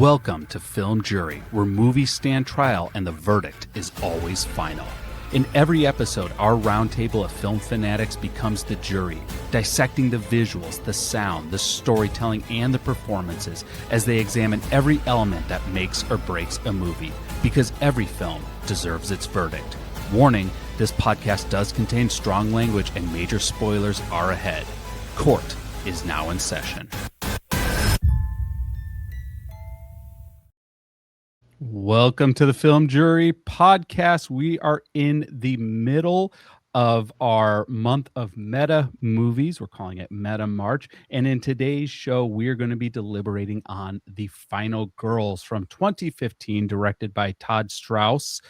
Welcome to Film Jury, where movies stand trial and the verdict is always final. In every episode, our roundtable of film fanatics becomes the jury, dissecting the visuals, the sound, the storytelling, and the performances as they examine every element that makes or breaks a movie, because every film deserves its verdict. Warning, this podcast does contain strong language and major spoilers are ahead. Court is now in session. Welcome to the Film Jury podcast. We are in the middle of our month of meta movies. We're calling it Meta March. And in today's show, we're going to be deliberating on The Final Girls from 2015, directed by Todd Strauss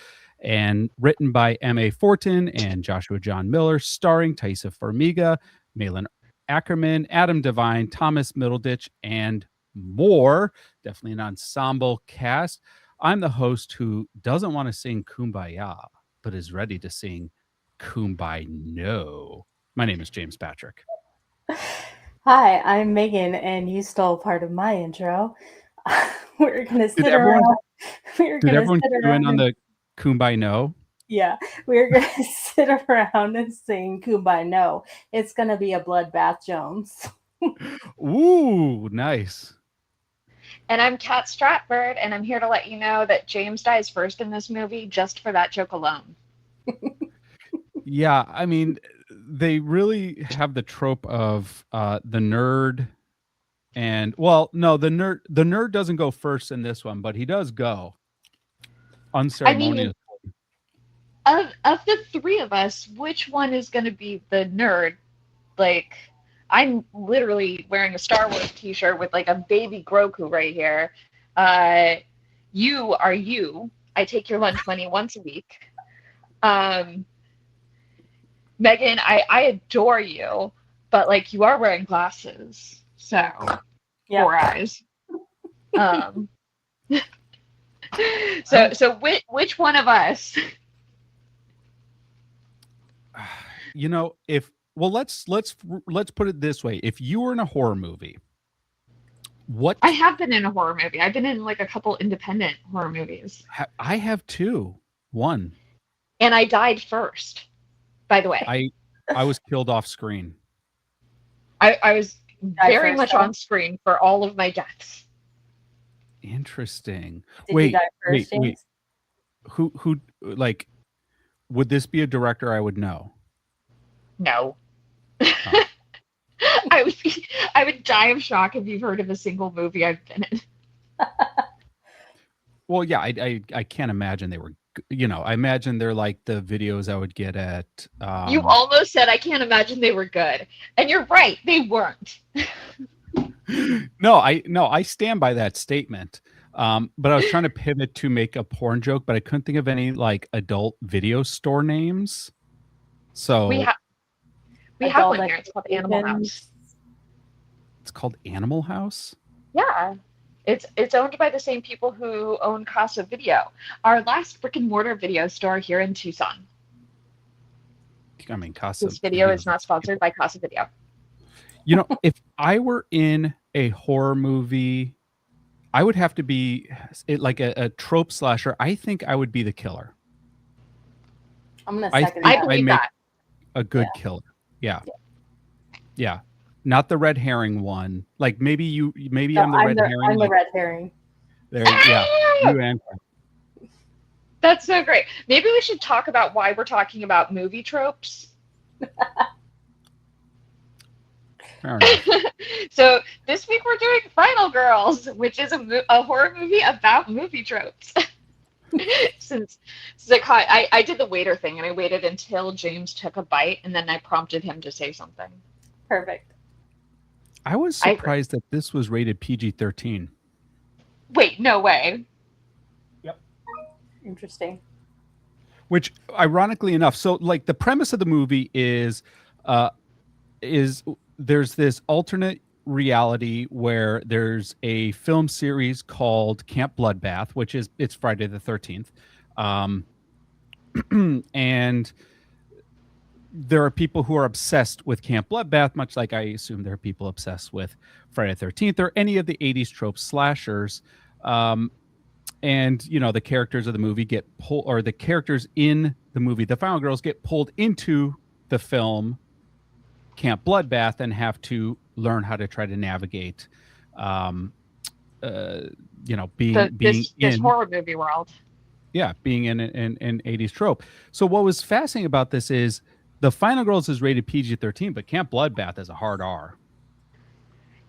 and written by M.A. Fortin and Joshua John Miller, starring Taissa Farmiga, Malin Ackerman, Adam Devine, Thomas Middleditch, and more. Definitely an ensemble cast. I'm the host who doesn't want to sing Kumbaya, but is ready to sing Kumbaya No. My name is James Patrick. Hi, I'm Meagan, and you stole part of my intro. We're going to sit around. Did everyone do in on the Kumbaya No? Yeah, we're going to sit around and sing Kumbaya No. It's going to be a Bloodbath Jones. Ooh, nice. And I'm Kat Stratford, and I'm here to let you know that James dies first in this movie just for that joke alone. Yeah, I mean, they really have the trope of the nerd, and well, no, the nerd doesn't go first in this one, but he does go unceremoniously. I mean, of the three of us, which one is going to be the nerd? Like, I'm literally wearing a Star Wars t-shirt with like a baby Grogu right here. You are you. I take your lunch money once a week. Meagan, I adore you, but like you are wearing glasses. So, yeah. 4 eyes. So which one of us? You know, well, let's put it this way. If you were in a horror movie, what? I have been in a horror movie. I've been in like a couple independent horror movies. I have too. One. And I died first, by the way. I was killed off screen. I was very much on screen for all of my deaths. Interesting. Wait. Who like, would this be a director I would know? No. Oh. I would die of shock if you've heard of a single movie I've been in. Well, yeah, I can't imagine they were, I imagine they're like the videos I would get at. You almost said I can't imagine they were good. And you're right, they weren't. No, I stand by that statement. But I was trying to pivot to make a porn joke, but I couldn't think of any like adult video store names. So we have one here. It's called Animal House. It's called Animal House? Yeah. It's owned by the same people who own Casa Video, our last brick and mortar video store here in Tucson. I mean, Casa This video is not sponsored by Casa Video. You know, if I were in a horror movie, I would have to be like a trope slasher. I think I would be the killer. I'm going to second I believe that. A good killer. Yeah. Not the red herring one. Like maybe I'm the red herring. I'm the red herring. There, yeah. You and That's so great. Maybe we should talk about why we're talking about movie tropes. Fair enough. So this week we're doing Final Girls, which is a horror movie about movie tropes. Since I did the waiter thing and I waited until James took a bite and then I prompted him to say something. Perfect. I was surprised that this was rated PG-13. Wait, no way. Yep. Interesting. Which, ironically enough, so like the premise of the movie is there's this alternate reality where there's a film series called Camp Bloodbath, which it's Friday the 13th. And there are people who are obsessed with Camp Bloodbath, much like I assume there are people obsessed with Friday the 13th or any of the 80s trope slashers. And the characters of the movie get pulled, or the characters in the movie, the final girls, get pulled into the film Camp Bloodbath and have to learn how to try to navigate being this in horror movie world. being in an 80s trope. So what was fascinating about this is the final girls is rated PG-13, but Camp Bloodbath is a hard R.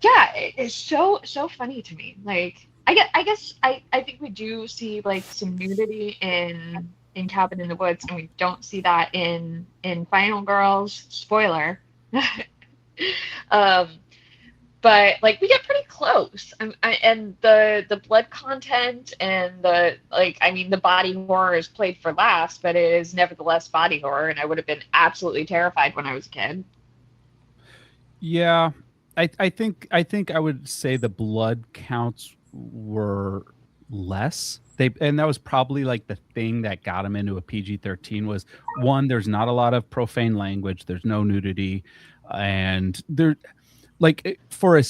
Yeah, it's so funny to me. Like, I guess I think we do see like some nudity in Cabin in the Woods, and we don't see that in Final Girls. Spoiler. But like we get pretty close, and the blood content and the body horror is played for last, but it is nevertheless body horror, and I would have been absolutely terrified when I was a kid. Yeah, I think I would say the blood counts were less. And that was probably like the thing that got them into a PG-13 was, one, there's not a lot of profane language, there's no nudity, and there, like, for a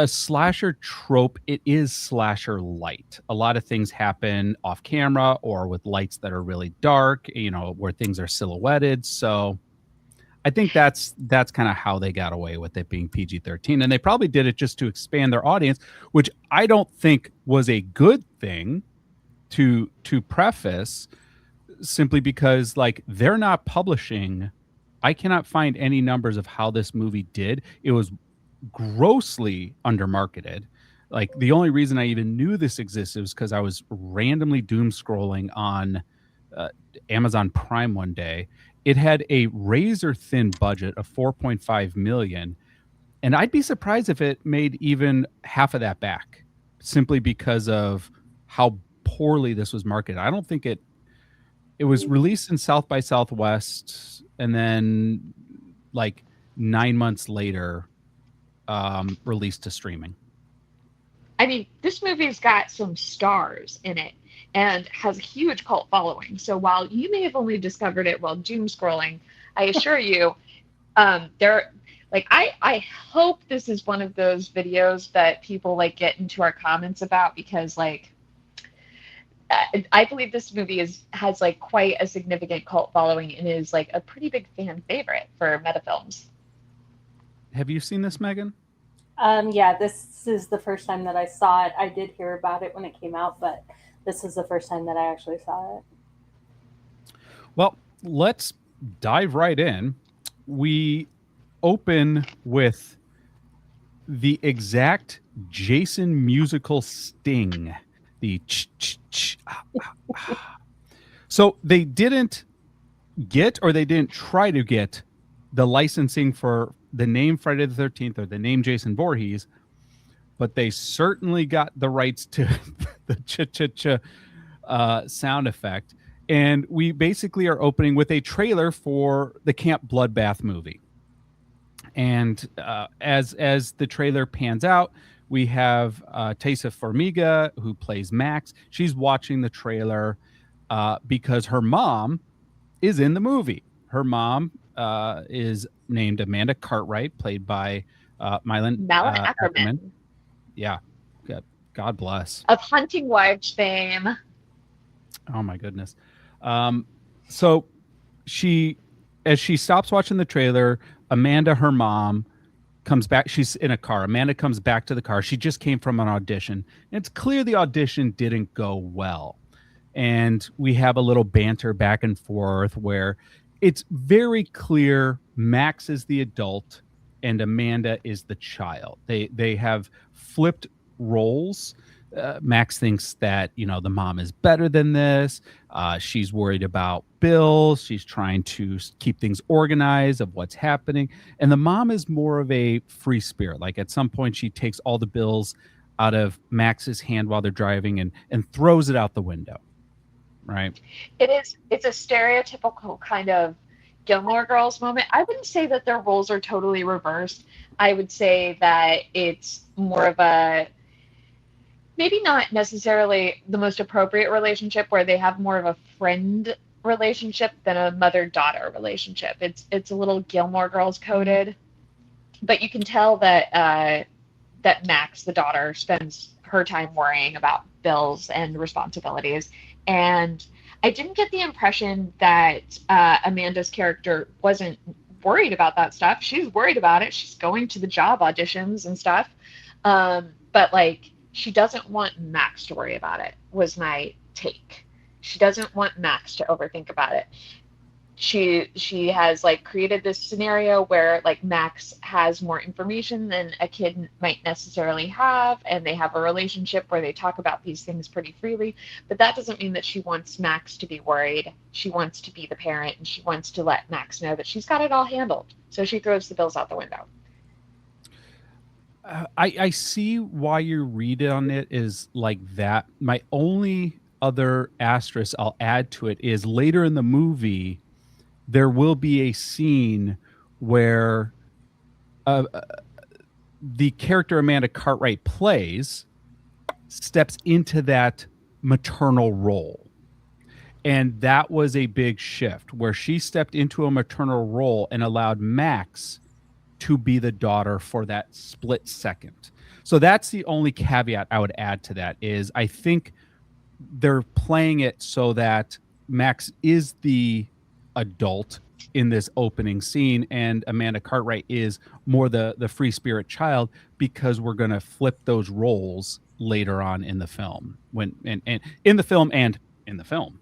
slasher trope, it is slasher light. A lot of things happen off camera or with lights that are really dark, where things are silhouetted. So I think that's kind of how they got away with it being PG-13, and they probably did it just to expand their audience, which I don't think was a good thing to preface, simply because like they're not publishing. I cannot find any numbers of how this movie did. It was grossly undermarketed. Like the only reason I even knew this existed was because I was randomly doom scrolling on Amazon Prime one day. It had a razor thin budget of 4.5 million, and I'd be surprised if it made even half of that back, simply because of how poorly this was marketed. I don't think it was released in South by Southwest, and then like 9 months later released to streaming. I mean, this movie's got some stars in it and has a huge cult following. So while you may have only discovered it while doom scrolling, I assure you, I hope this is one of those videos that people like get into our comments about, because like I believe this movie has like quite a significant cult following and is like a pretty big fan favorite for Metafilms. Have you seen this, Megan? Yeah, this is the first time that I saw it. I did hear about it when it came out, but this is the first time that I actually saw it. Well, let's dive right in. We open with the exact Jason musical sting. The So they didn't get, or they didn't try to get, the licensing for the name Friday the 13th or the name Jason Voorhees, but they certainly got the rights to the cha-cha-cha sound effect. And we basically are opening with a trailer for the Camp Bloodbath movie. And as the trailer pans out, we have Taissa Farmiga, who plays Max. She's watching the trailer because her mom is in the movie. Her mom is named Amanda Cartwright, played by Malin Ackerman. Yeah, God bless. Of Hunting Wives fame. Oh my goodness. So as she stops watching the trailer, Amanda, her mom, comes back. She's in a car. Amanda comes back to the car. She just came from an audition. And it's clear the audition didn't go well. And we have a little banter back and forth where it's very clear Max is the adult and Amanda is the child. They have flipped roles. Max thinks that, the mom is better than this. She's worried about bills. She's trying to keep things organized of what's happening. And the mom is more of a free spirit. Like at some point she takes all the bills out of Max's hand while they're driving and throws it out the window. Right. It's a stereotypical kind of Gilmore Girls moment. I wouldn't say that their roles are totally reversed. I would say that it's more of a, maybe not necessarily the most appropriate relationship, where they have more of a friend relationship than a mother-daughter relationship. It's a little Gilmore Girls coded, but you can tell that that Max, the daughter, spends her time worrying about bills and responsibilities. And I didn't get the impression that Amanda's character wasn't worried about that stuff. She's worried about it. She's going to the job auditions and stuff. But like, she doesn't want Max to worry about it, was my take. She doesn't want Max to overthink about it. She has like created this scenario where like Max has more information than a kid might necessarily have, and they have a relationship where they talk about these things pretty freely, but that doesn't mean that she wants Max to be worried. She wants to be the parent, and she wants to let Max know that she's got it all handled, so she throws the bills out the window. I see why your read on it is like that. My only other asterisk I'll add to it is later in the movie there will be a scene where the character Amanda Cartwright plays steps into that maternal role. And that was a big shift where she stepped into a maternal role and allowed Max to be the daughter for that split second. So that's the only caveat I would add to that is I think they're playing it so that Max is the adult in this opening scene and Amanda Cartwright is more the free spirit child, because we're going to flip those roles later on in the film and in the film and in the film.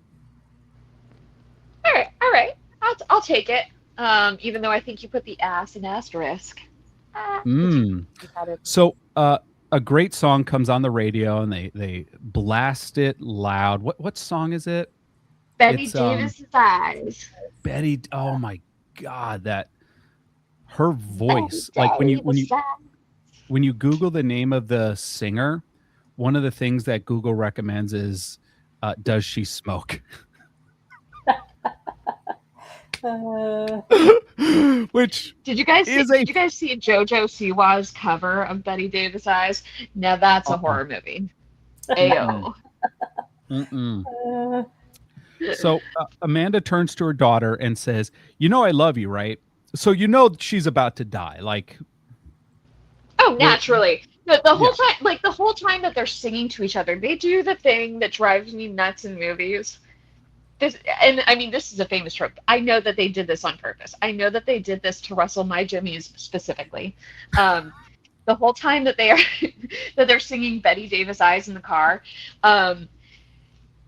All right. I'll take it. Even though I think you put the ass in asterisk. So a great song comes on the radio and they blast it loud. What song is it? Betty Davis's Eyes. Betty, oh my God, that her voice. Like when you Google the name of the singer, one of the things that Google recommends is does she smoke? Which did you guys see JoJo Siwa's cover of Betty Davis Eyes? Now that's a horror movie. Ayo. So Amanda turns to her daughter and says, "You know I love you, right?" So you know she's about to die. Like, oh, naturally. The whole time that they're singing to each other, they do the thing that drives me nuts in movies. This is a famous trope. I know that they did this on purpose. I know that they did this to Russell My Jimmies specifically. The whole time that they're singing Betty Davis Eyes in the car,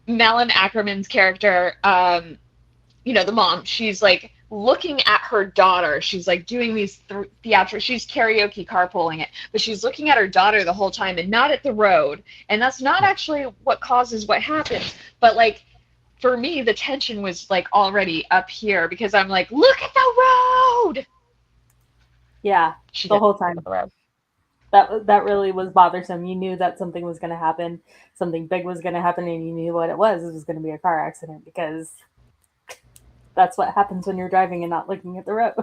Malin Ackerman's character, the mom, she's like looking at her daughter. She's like doing these theatrical, she's karaoke carpooling it, but she's looking at her daughter the whole time and not at the road. And that's not actually what causes what happens. But like, for me, the tension was like already up here because I'm like, look at the road. Yeah, the whole time. That really was bothersome. You knew that something was going to happen, something big was going to happen, and you knew what it was. It was going to be a car accident because that's what happens when you're driving and not looking at the road.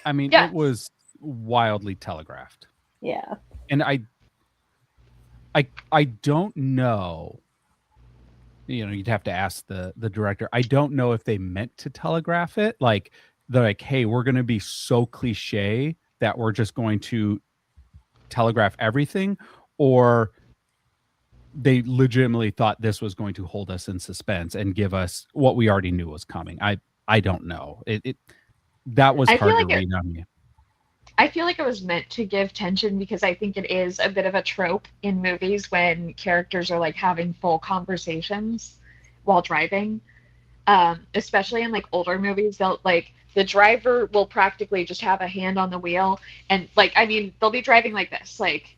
I mean, It was wildly telegraphed. Yeah. And I don't know. You'd have to ask the director. I don't know if they meant to telegraph it. Like, they're like, hey, we're going to be so cliche that we're just going to telegraph everything, or they legitimately thought this was going to hold us in suspense and give us what we already knew was coming. I don't know. That was hard to read on me. I feel like it was meant to give tension because I think it is a bit of a trope in movies when characters are like having full conversations while driving, especially in like older movies. They'll like, the driver will practically just have a hand on the wheel and like, I mean, they'll be driving like this, like,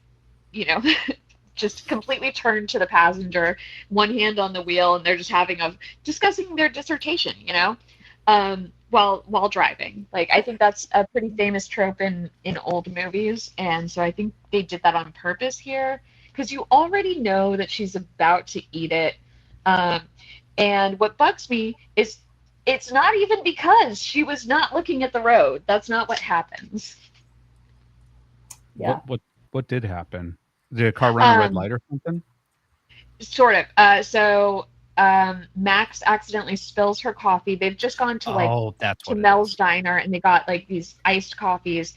just completely turned to the passenger, one hand on the wheel, and they're just discussing their dissertation, while driving. Like, I think that's a pretty famous trope in old movies. And so I think they did that on purpose here because you already know that she's about to eat it. And what bugs me is it's not even because she was not looking at the road. That's not what happens. Yeah. What did happen? Did a car run a red light or something? Sort of. So Max accidentally spills her coffee. They've just gone to Mel's diner and they got like these iced coffees.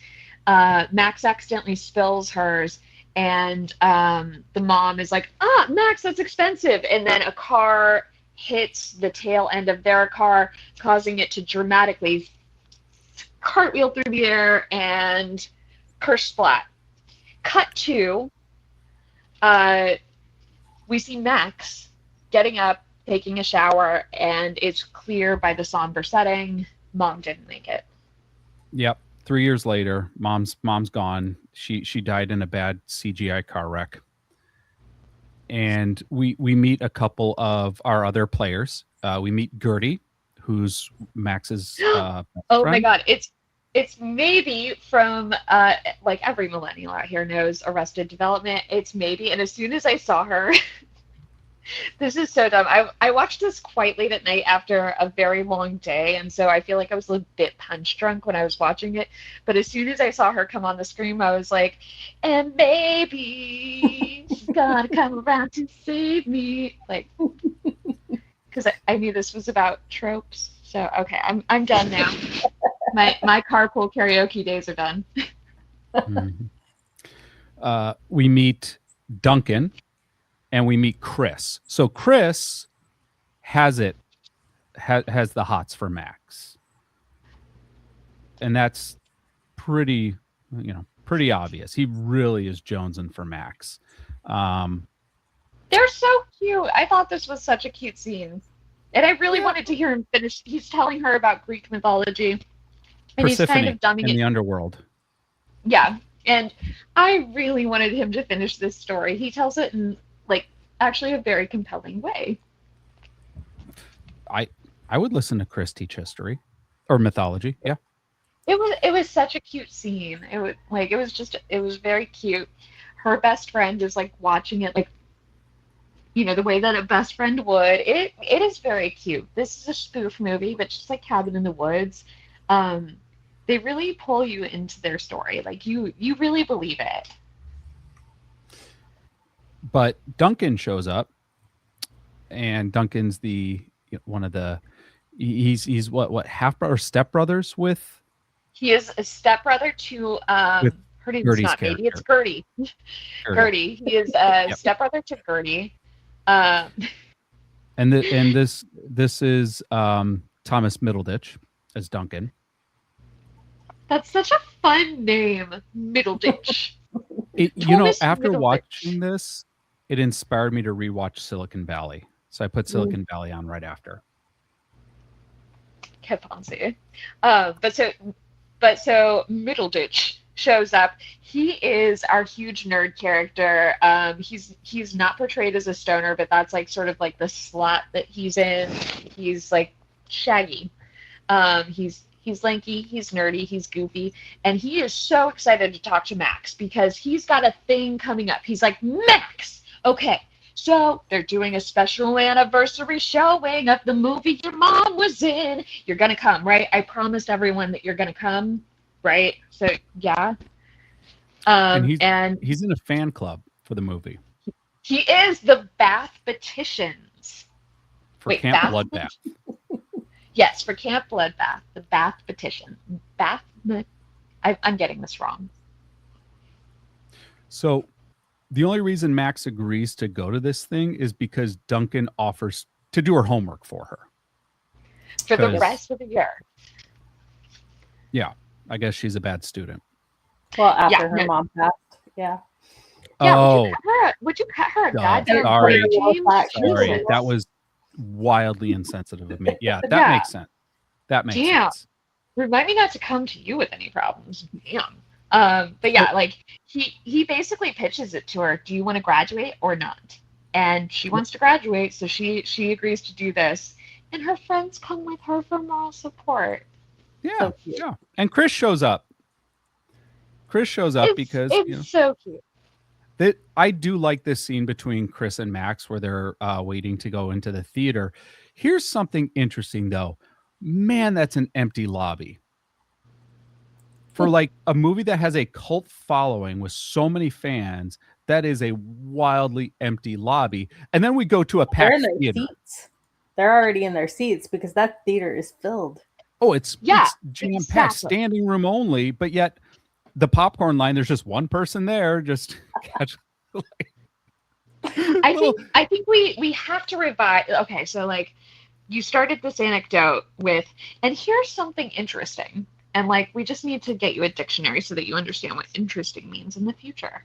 Max accidentally spills hers and the mom is like, Max, that's expensive. And then a car hits the tail end of their car, causing it to dramatically cartwheel through the air and curse splat. Cut to, we see Max getting up, taking a shower, and it's clear by the somber setting, mom didn't make it. Yep. 3 years later, mom's gone. She died in a bad CGI car wreck. And we meet a couple of our other players. We meet Gertie, who's Max's oh friend. My god, it's maybe from like every millennial out here knows Arrested Development. It's maybe, and as soon as I saw her, this is so dumb. I watched this quite late at night after a very long day, and so I feel like I was a bit punch drunk when I was watching it. But as soon as I saw her come on the screen, I was like, and maybe she's gonna come around to save me. Like, because I knew this was about tropes. So okay, I'm done now. My carpool karaoke days are done. Mm-hmm. We meet Duncan. And we meet Chris. So Chris has the hots for Max. And that's pretty obvious. He really is jonesing for Max. They're so cute. I thought this was such a cute scene. And I really wanted to hear him finish. He's telling her about Greek mythology. And Persephone he's kind of dumbing in the underworld. Yeah. And I really wanted him to finish this story. He tells it in actually a very compelling way. I would listen to Chris teach history or mythology. Yeah. It was such a cute scene. It was very cute. Her best friend is like watching it, like, you know, the way that a best friend would. It is very cute. This is a spoof movie, but just like Cabin in the Woods, they really pull you into their story. Like you really believe it. But Duncan shows up, and Duncan's one of the he's what half brother or stepbrothers with. He is a stepbrother to her name's Gertie's not character. Maybe it's Gertie. Gertie. He is a stepbrother to Gertie. And this is Thomas Middleditch as Duncan. That's such a fun name, Middleditch. After watching this, it inspired me to rewatch Silicon Valley. So I put Silicon Valley on right after. Que fancy. But so Middleditch shows up. He is our huge nerd character. He's not portrayed as a stoner, but that's like sort of like the slot that he's in. He's like shaggy. He's lanky, he's nerdy, he's goofy, and he is so excited to talk to Max because he's got a thing coming up. He's like, Max, okay, so they're doing a special anniversary showing of the movie your mom was in. You're going to come, right? I promised everyone that you're going to come, right? So, yeah. And he's in a fan club for the movie. He is the Bath Petitions. Camp Bloodbath. Yes, for Camp Bloodbath, the Bath Petition. I'm getting this wrong. So the only reason Max agrees to go to this thing is because Duncan offers to do her homework for her. For the rest of the year. Yeah, I guess she's a bad student. Well, after her mom passed, yeah. Yeah, oh, would you cut her a goddamn sorry. Sorry, that was wildly insensitive of me. Yeah, that makes sense. That makes sense. Remind me not to come to you with any problems. Damn. But yeah, like he basically pitches it to her. Do you want to graduate or not? And she wants to graduate, so she agrees to do this. And her friends come with her for moral support. Yeah, yeah. And Chris shows up. Because it's so cute. I do like this scene between Chris and Max where they're waiting to go into the theater. Here's something interesting, though. Man, that's an empty lobby. For like a movie that has a cult following with so many fans, that is a wildly empty lobby. And then we go to a packed theater. Seats. They're already in their seats because that theater is filled. Oh, it's jam-packed, standing room only, but yet the popcorn line, there's just one person there, just catch. I think we have to revive. Okay, so like you started this anecdote with, and here's something interesting, and like we just need to get you a dictionary so that you understand what interesting means in the future.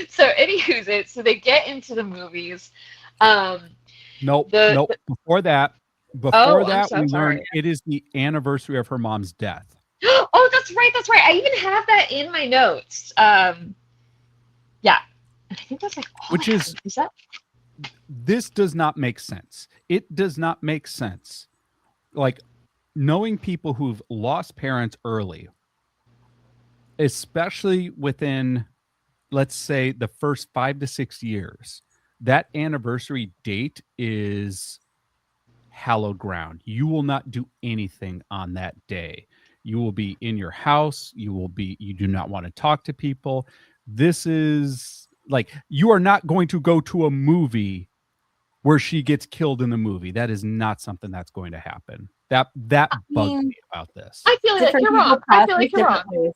So anywho's so they get into the movies. Nope. Before that, we learned it is the anniversary of her mom's death. Oh, that's right. I even have that in my notes. Yeah. I think that's like which is that? This does not make sense. It does not make sense. Like knowing people who've lost parents early, especially within, let's say, the first 5 to 6 years, that anniversary date is hallowed ground. You will not do anything on that day. You will be in your house. You do not want to talk to people. This is like, you are not going to go to a movie where she gets killed in the movie. That is not something that's going to happen. That bugs me about this. I feel like you're wrong. I feel like you're wrong. Ways.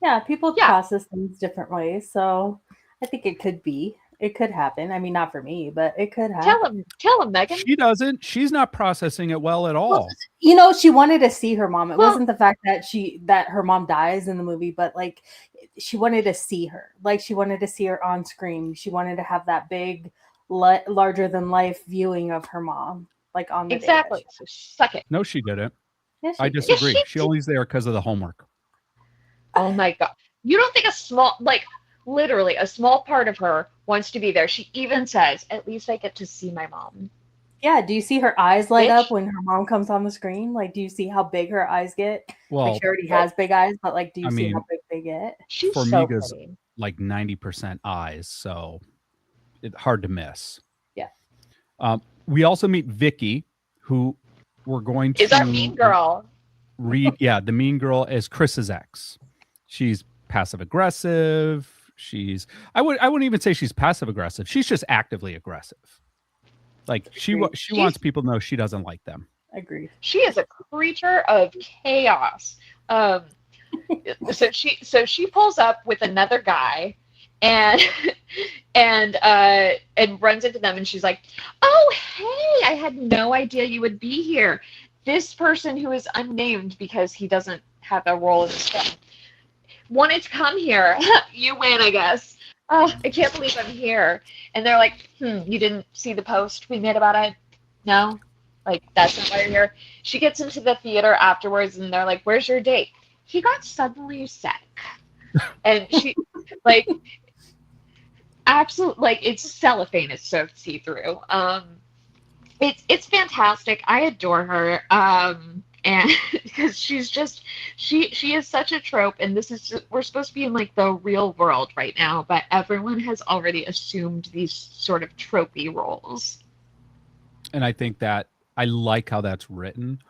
Yeah, people process things different ways. So I think it could be. It could happen. I mean, not for me, but it could happen. Tell him, Meagan. She doesn't. She's not processing it well at all. Well, she wanted to see her mom. It wasn't the fact that her mom dies in the movie, but like she wanted to see her. Like she wanted to see her on screen. She wanted to have that big, larger than life viewing of her mom, like on the exactly. So suck it. No, she didn't. Yes, I disagree. Yes, she only's there because of the homework. Oh my god! You don't think literally a small part of her wants to be there? She even says, "At least I get to see my mom." Yeah. Do you see her eyes light up when her mom comes on the screen? Like, do you see how big her eyes get? Well, like she already has big eyes, but like, do you see how big they get? She's for so Meaga's pretty. Like 90% eyes, so it's hard to miss. Yeah. We also meet Vicky, who we're going to is our mean girl. The mean girl is Chris's ex. She's passive aggressive. I wouldn't even say she's passive aggressive. She's just actively aggressive. Like she wants people to know she doesn't like them. Agreed. She is a creature of chaos. So she pulls up with another guy and runs into them, and she's like, "Oh, hey, I had no idea you would be here. This person who is unnamed because he doesn't have a role in the film wanted to come here. You win, I guess. Oh, I can't believe I'm here." And they're like, "You didn't see the post we made about it? No? Like, that's not why you're here?" She gets into the theater afterwards, and they're like, "Where's your date?" "He got suddenly sick." And she, like, absolutely, like, it's cellophane. It's so see-through. It's fantastic. I adore her. And because she's just she is such a trope, and we're supposed to be in like the real world right now, but everyone has already assumed these sort of tropey roles. And I think that I like how that's written.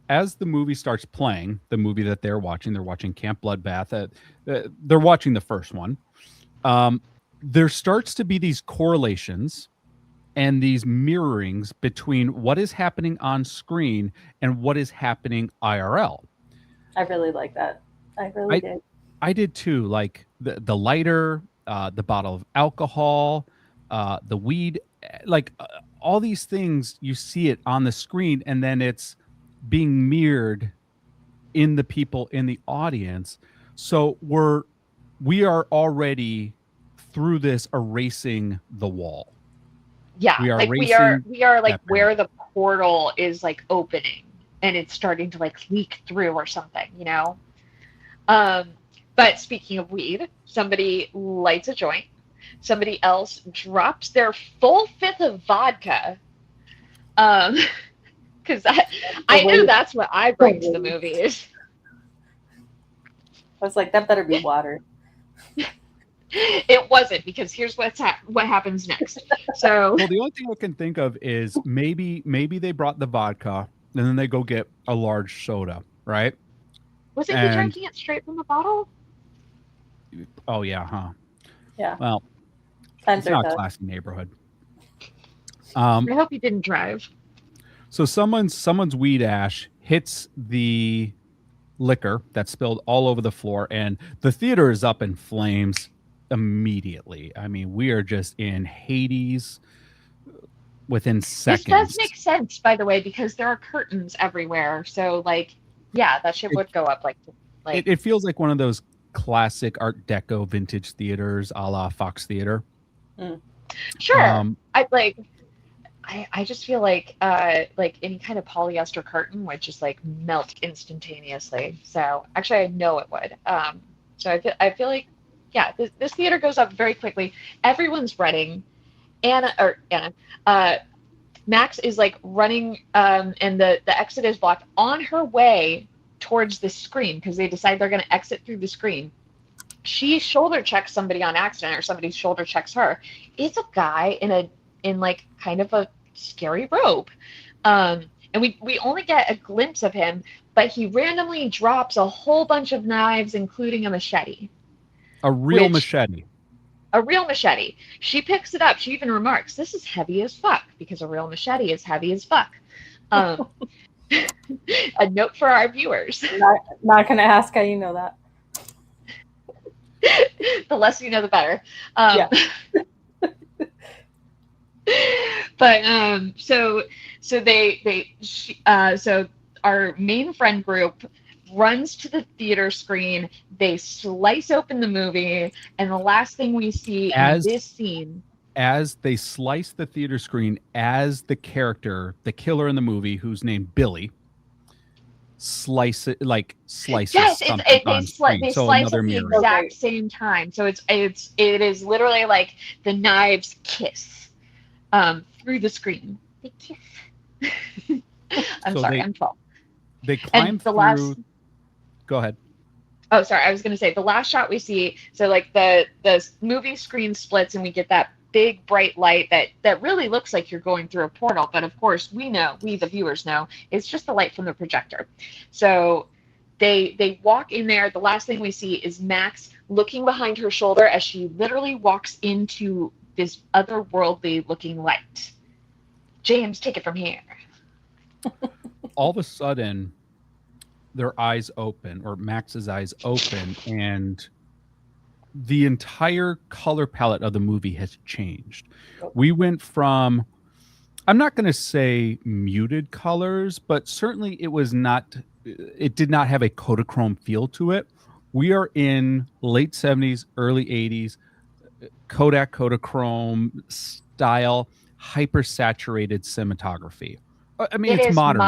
As the movie starts playing, the movie that they're watching Camp Bloodbath. They're watching the first one. There starts to be these correlations and these mirrorings between what is happening on screen and what is happening IRL. I really like that. I really did. I did too. Like the lighter, the bottle of alcohol, the weed, like all these things, you see it on the screen, and then it's being mirrored in the people in the audience. So we are already through this erasing the wall. Yeah, we are like where the portal is like opening, and it's starting to like leak through or something, you know. But speaking of weed, somebody lights a joint, somebody else drops their full fifth of vodka. Because I know that's what I bring to the movies. I was like, that better be water. It wasn't, because here's what happens next. So well, the only thing I can think of is maybe they brought the vodka and then they go get a large soda, right? Was it he drinking it straight from the bottle? Oh yeah, huh? Yeah. Well, it's not a classy neighborhood. I hope he didn't drive. So someone's weed ash hits the liquor that spilled all over the floor, and the theater is up in flames immediately. I mean, we are just in Hades within seconds. This does make sense, by the way, because there are curtains everywhere. So, like, yeah, that shit would go up like it feels like one of those classic Art Deco vintage theaters, a la Fox Theater. Sure. I just feel like any kind of polyester curtain would just like melt instantaneously. So actually, I know it would. So I feel like, yeah, this theater goes up very quickly. Everyone's running. Max is like running, and the exit is blocked on her way towards the screen because they decide they're going to exit through the screen. She shoulder checks somebody on accident, or somebody shoulder checks her. It's a guy in like kind of a scary robe, and we only get a glimpse of him, but he randomly drops a whole bunch of knives, including a machete. A real machete. She picks it up. She even remarks, "This is heavy as fuck," because a real machete is heavy as fuck. A note for our viewers. Not gonna ask how you know that. The less you know, the better. Yeah. But so our main friend group runs to the theater screen. They slice open the movie, and the last thing we see in this scene, as they slice the theater screen, as the character, the killer in the movie, who's named Billy, slices something on screen. They So slice another at the mirror. exact same time. So it is literally like the knives kiss through the screen. They kiss. I'm 12. They climb through. Go ahead. Oh, sorry. I was going to say the last shot we see. So like the movie screen splits, and we get that big bright light that really looks like you're going through a portal. But of course, we the viewers know, it's just the light from the projector. So they walk in there. The last thing we see is Max looking behind her shoulder as she literally walks into this otherworldly looking light. James, take it from here. All of a sudden, their eyes open, or Max's eyes open, and the entire color palette of the movie has changed. We went from, I'm not going to say muted colors, but certainly it did not have a Kodachrome feel to it. We are in late 70s, early 80s, Kodachrome style, hyper-saturated cinematography. I mean, it's modern.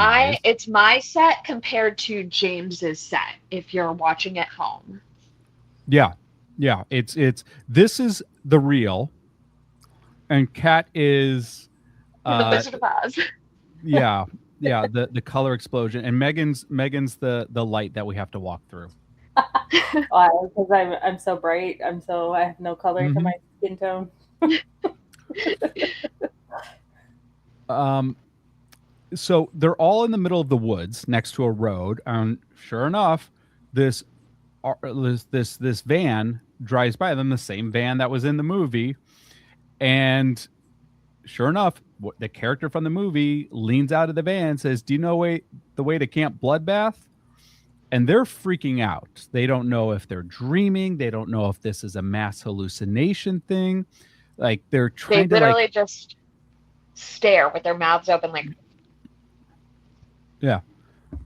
It's my set compared to James's set, if you're watching at home. Yeah. This is the real, and Kat is the Wizard of Oz. yeah, the color explosion, and Megan's the light that we have to walk through. Why? Because I'm so bright. I have no color to my skin tone. So they're all in the middle of the woods next to a road, and sure enough, this van drives by them, the same van that was in the movie, and sure enough, the character from the movie leans out of the van and says, "Do you know the way to Camp Bloodbath?" And they're freaking out. They don't know if they're dreaming. They don't know if this is a mass hallucination thing. Like they're trying to literally just stare with their mouths open, like. Yeah.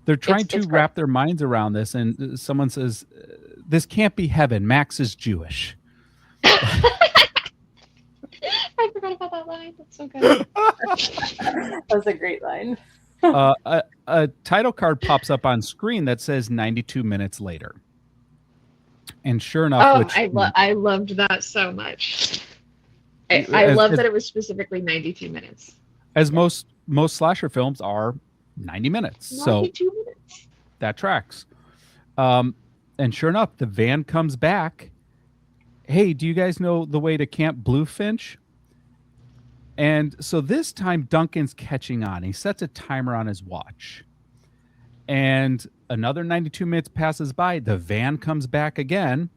They're trying to wrap their minds around this, and someone says, "This can't be heaven. Max is Jewish." I forgot about that line. That's so good. That was a great line. A title card pops up on screen that says 92 minutes later. And sure enough... I loved that so much. I love that it was specifically 92 minutes. As most slasher films are 90 minutes. 92 minutes. That tracks. And sure enough, the van comes back. "Hey, do you guys know the way to Camp Bluefinch?" And so this time Duncan's catching on. He sets a timer on his watch. And another 92 minutes passes by. The van comes back again.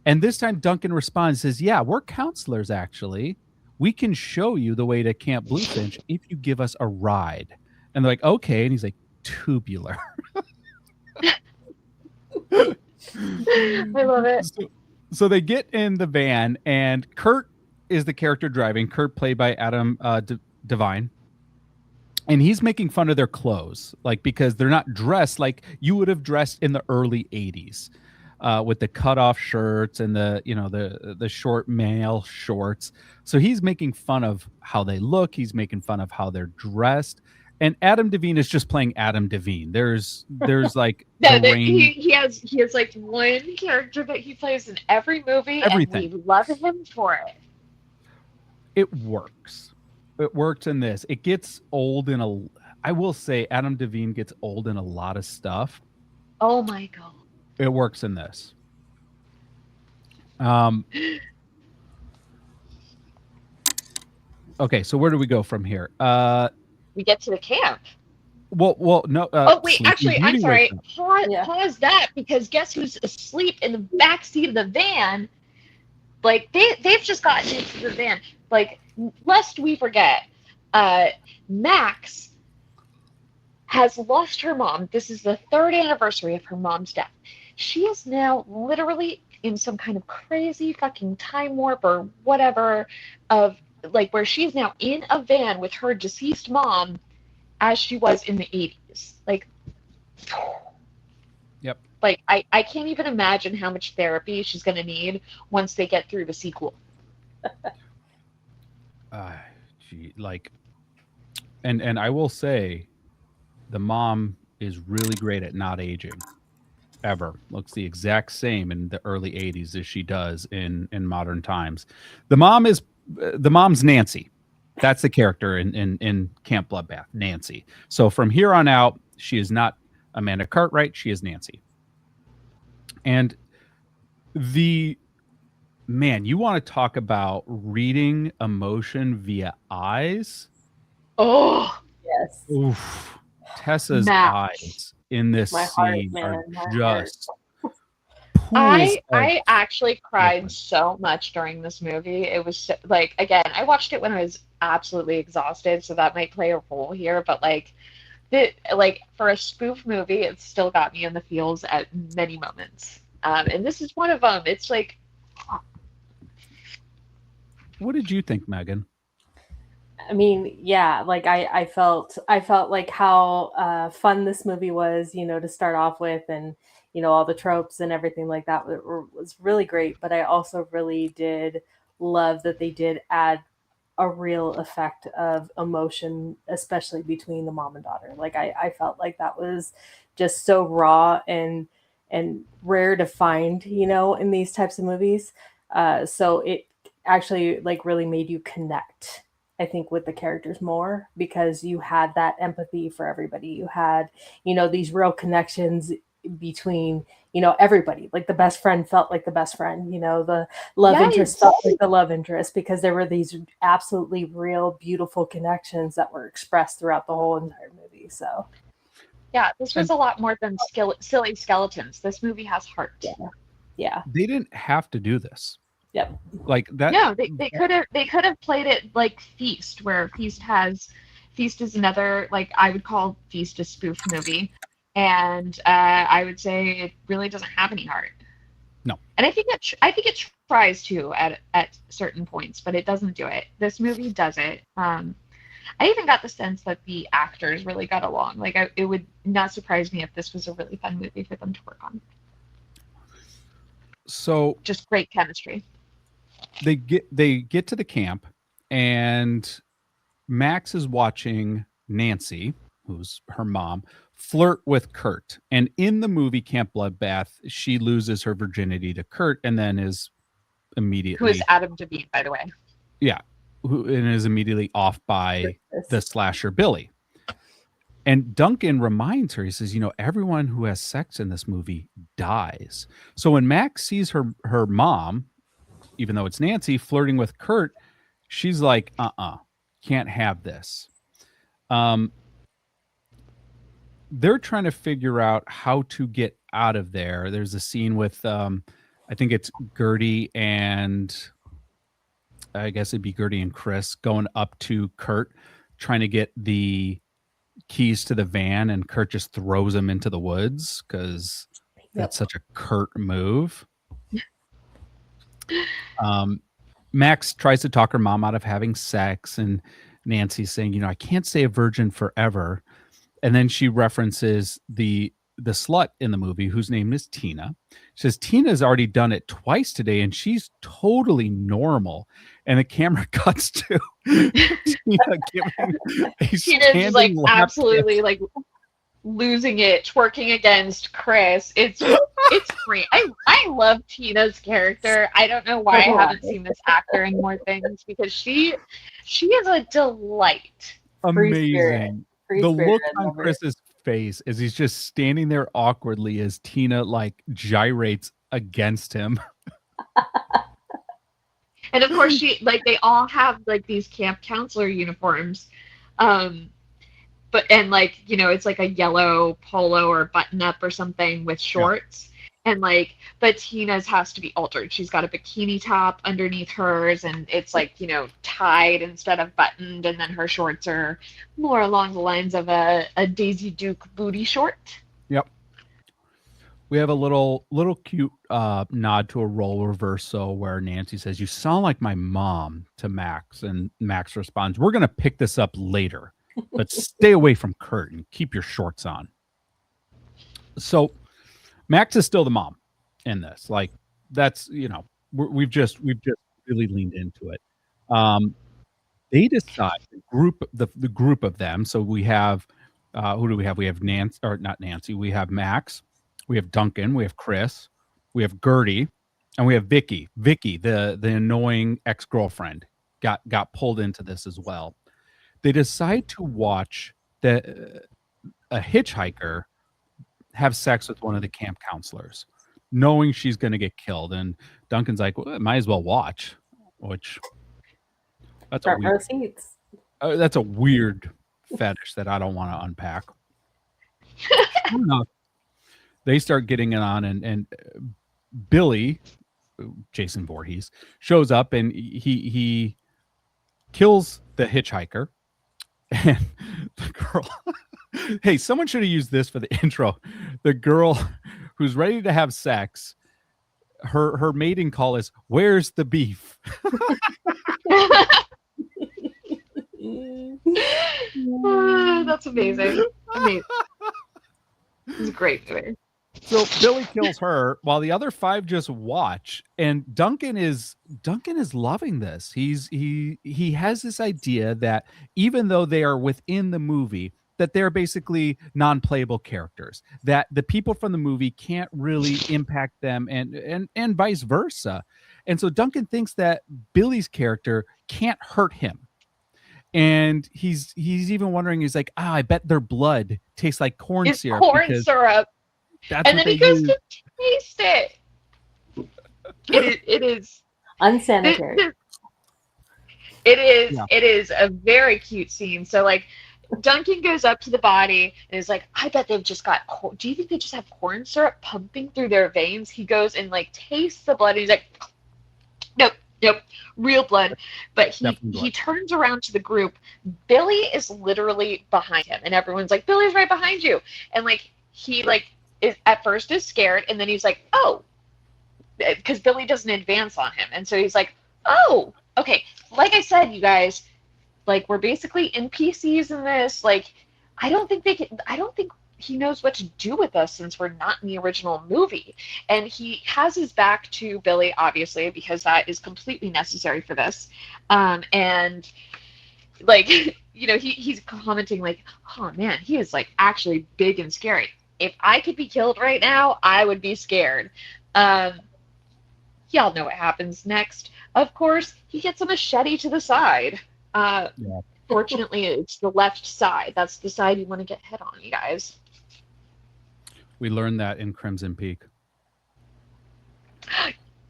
And this time Duncan responds, says, "Yeah, we're counselors, actually. We can show you the way to Camp Bluefinch if you give us a ride." And they're like, "Okay." And he's like, tubular. I love it. So they get in the van, and Kurt is the character driving. Kurt, played by Adam Devine. And he's making fun of their clothes, like, because they're not dressed like you would have dressed in the early 80s, with the cutoff shirts and the short male shorts. So he's making fun of how they look. He's making fun of how they're dressed. And Adam Devine is just playing Adam Devine. There's like No, the range. he has like one character that he plays in every movie, Everything. and we love him for it. It works. It works in this. It gets old I will say Adam Devine gets old in a lot of stuff. Oh my god. It works in this. Okay, so where do we go from here? We get to the camp. Well, no. Oh wait, actually, I'm sorry. Yeah. Pause that, because guess who's asleep in the back seat of the van? Like they've just gotten into the van. Like, lest we forget, Max has lost her mom. This is the 3rd anniversary of her mom's death. She is now literally in some kind of crazy fucking time warp or whatever, of like where she's now in a van with her deceased mom as she was in the 80s. Like, Yep. Like, I can't even imagine how much therapy she's going to need once they get through the sequel. And I will say, the mom is really great at not aging. Ever looks the exact same in the early 80s as she does in modern times. The mom's Nancy. That's the character in Camp Bloodbath, Nancy. So from here on out, she is not Amanda Cartwright. She is Nancy. And you want to talk about reading emotion via eyes? Oh, yes. Oof. Tessa's Max. eyes in this scene are just I actually cried so much during this movie. It was so, like, again, I watched it when I was absolutely exhausted, so that might play a role here, but like for a spoof movie, it still got me in the feels at many moments. And this is one of them. It's like, what did you think, Megan? I mean, yeah, like I felt like how fun this movie was, to start off with, and all the tropes and everything like that was really great. But I also really did love that they did add a real effect of emotion, especially between the mom and daughter. Like I felt like that was just so raw and rare to find, in these types of movies. So it actually like really made you connect, I think, with the characters more, because you had that empathy for everybody. You had, these real connections between, everybody. Like the best friend felt like the best friend, the love interest felt like the love interest, because there were these absolutely real, beautiful connections that were expressed throughout the whole entire movie. So yeah, this was a lot more than silly skeletons. This movie has heart. Yeah. They didn't have to do this. Yep. Like that. No, they could have played it like Feast, where Feast is another, like, I would call Feast a spoof movie, and I would say it really doesn't have any heart. No. And I think it tries to at certain points, but it doesn't do it. This movie does it. I even got the sense that the actors really got along. Like, it would not surprise me if this was a really fun movie for them to work on. So just great chemistry. They get to the camp, and Max is watching Nancy, who's her mom, flirt with Kurt. And in the movie Camp Bloodbath, she loses her virginity to Kurt, and then is immediately, who is Adam Devine, by the way. Yeah, and is immediately off by the slasher Billy. And Duncan reminds her, he says, everyone who has sex in this movie dies. So when Max sees her mom, even though it's Nancy, flirting with Kurt, she's like, can't have this. They're trying to figure out how to get out of there. There's a scene with, I think it's Gertie and, I guess it'd be Gertie and Chris going up to Kurt, trying to get the keys to the van and Kurt just throws him into the woods because that's such a Kurt move. Max tries to talk her mom out of having sex, and Nancy's saying, I can't stay a virgin forever. And then she references the slut in the movie whose name is Tina. She says Tina's already done it twice today and she's totally normal. And the camera cuts to Tina giving Tina's like absolutely like losing it, twerking against Chris. It's great. I love Tina's character. I don't know why I haven't seen this actor in more things, because she is a delight. Amazing. The look on Chris's face as he's just standing there awkwardly as Tina like gyrates against him. And of course they all have like these camp counselor uniforms. But it's like a yellow polo or button up or something with shorts. And but Tina's has to be altered. She's got a bikini top underneath hers, and it's tied instead of buttoned, and then her shorts are more along the lines of a Daisy Duke booty short. Yep. We have a little cute nod to a role reversal where Nancy says, "You sound like my mom," to Max, and Max responds, "We're gonna pick this up later, but stay away from Kurt and keep your shorts on." So Max is still the mom in this. Like, that's, we've just really leaned into it. They decide the group of them. So we have who do we have? We have Nancy, or not Nancy. We have Max. We have Duncan. We have Chris. We have Gertie, and we have Vicky. Vicky, the annoying ex-girlfriend, got pulled into this as well. They decide to watch a hitchhiker have sex with one of the camp counselors, knowing she's going to get killed. And Duncan's like, well, might as well watch, which that's a weird fetish that I don't want to unpack. Sure enough, they start getting it on, and Billy, Jason Voorhees, shows up, and he kills the hitchhiker. And the girl, hey, someone should have used this for the intro. The girl who's ready to have sex, her mating call is, "Where's the beef?" That's amazing. It's a great movie. So Billy kills her while the other five just watch, and Duncan is loving this. He has this idea that even though they are within the movie, that they're basically non-playable characters, that the people from the movie can't really impact them, and vice versa. And so Duncan thinks that Billy's character can't hurt him. And he's even wondering, he's like, I bet their blood tastes like corn syrup. Corn syrup. And then he goes to taste it. It is unsanitary. It is a very cute scene. So Duncan goes up to the body and is like, I bet they've just got do you think they just have corn syrup pumping through their veins? He goes and tastes the blood, and he's like, nope, real blood. But he turns around to the group. Billy is literally behind him, and everyone's like, Billy's right behind you. And he is at first is scared, and then he's like, oh, because Billy doesn't advance on him, and so he's like, oh, okay. Like I said, you guys, we're basically NPCs in this. I don't think he knows what to do with us, since we're not in the original movie. And he has his back to Billy, obviously, because that is completely necessary for this. And he's commenting oh man, he is actually big and scary. If I could be killed right now, I would be scared. Y'all know what happens next. Of course, he gets a machete to the side. Fortunately, it's the left side. That's the side you want to get hit on, you guys. We learned that in Crimson Peak.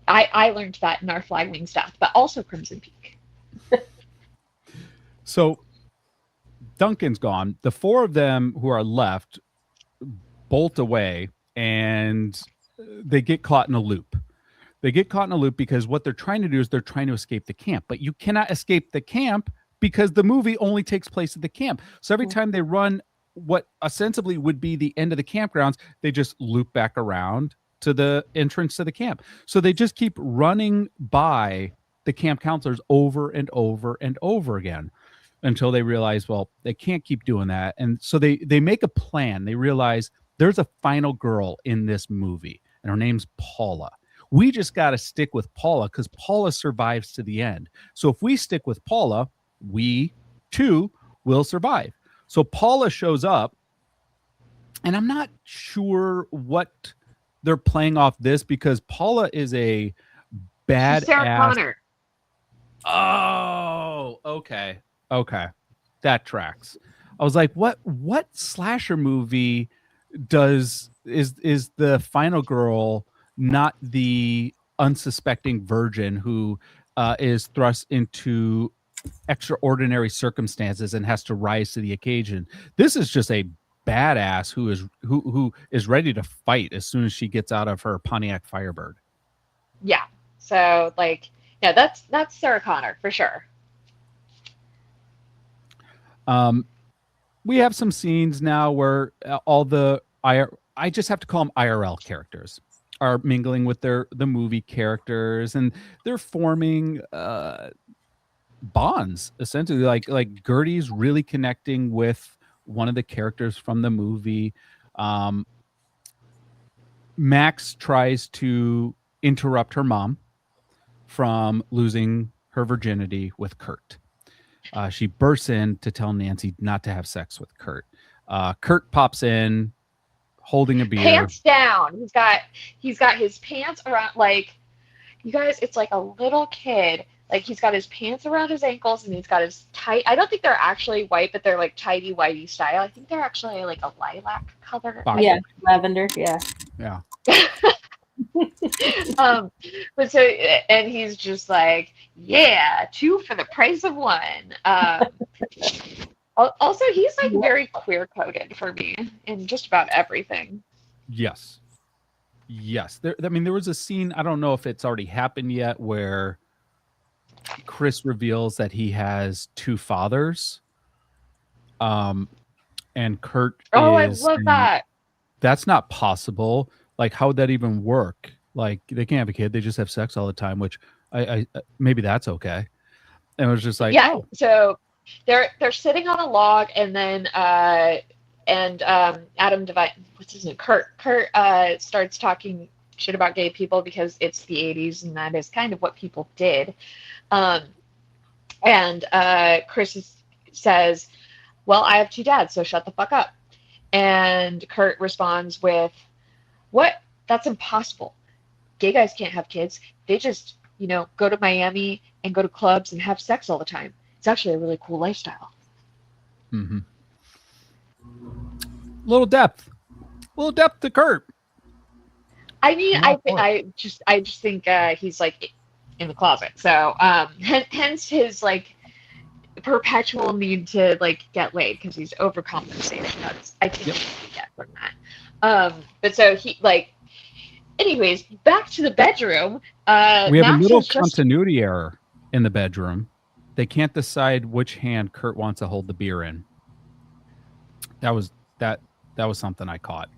I learned that in our Flagwing staff, but also Crimson Peak. So Duncan's gone. The four of them who are left bolt away, and they get caught in a loop. They get caught in a loop because what they're trying to do is they're trying to escape the camp. But you cannot escape the camp because the movie only takes place at the camp. So every time they run what ostensibly would be the end of the campgrounds, they just loop back around to the entrance to the camp. So they just keep running by the camp counselors over and over and over again until they realize, well, they can't keep doing that. And so they make a plan. They realize there's a final girl in this movie, and her name's Paula. We just got to stick with Paula because Paula survives to the end. So if we stick with Paula, we too will survive. So Paula shows up, and I'm not sure what they're playing off this, because Paula is a bad Sarah ass. Connor. Oh, okay. That tracks. I was like, what slasher movie is the final girl not the unsuspecting virgin who is thrust into extraordinary circumstances and has to rise to the occasion? This is just a badass who is ready to fight as soon as she gets out of her Pontiac Firebird. Yeah. So like, yeah, that's Sarah Connor for sure. We have some scenes now where all the I just have to call them IRL characters are mingling with the movie characters, and they're forming bonds essentially. Like Gertie's really connecting with one of the characters from the movie. Max tries to interrupt her mom from losing her virginity with Kurt. She bursts in to tell Nancy not to have sex with Kurt. Kurt pops in holding a beer. Pants down. He's got his pants around, like, you guys, it's like a little kid. Like, he's got his pants around his ankles, and he's got his tight. I don't think they're actually white, but they're like tighty whitey style. I think they're actually like a lilac color. Yeah, lavender. Yeah. But so, and he's just like, yeah, 2 for the price of 1. Also, he's like very queer coded for me in just about everything. Yes. There was a scene, I don't know if it's already happened yet, where Chris reveals that he has 2 fathers. And Kurt I love that. That's not possible. Like, how would that even work? Like, they can't have a kid, they just have sex all the time, which I maybe that's okay. And it was just like, yeah. Oh. So they're sitting on a log, and then Adam Devine, what's his name? Kurt starts talking shit about gay people because it's the 80s, and that is kind of what people did. And Chris says, well, I have 2 dads, so shut the fuck up. And Kurt responds with, what? That's impossible. Gay guys can't have kids. They just, go to Miami and go to clubs and have sex all the time. It's actually a really cool lifestyle. Mm-hmm. Little depth to Kurt. I mean, I just think he's like in the closet. So hence his like perpetual need to like get laid, because he's overcompensating. I think he get from that. But so he like. Anyways, back to the bedroom. We have Max a little continuity error in the bedroom. They can't decide which hand Kurt wants to hold the beer in. That was something I caught.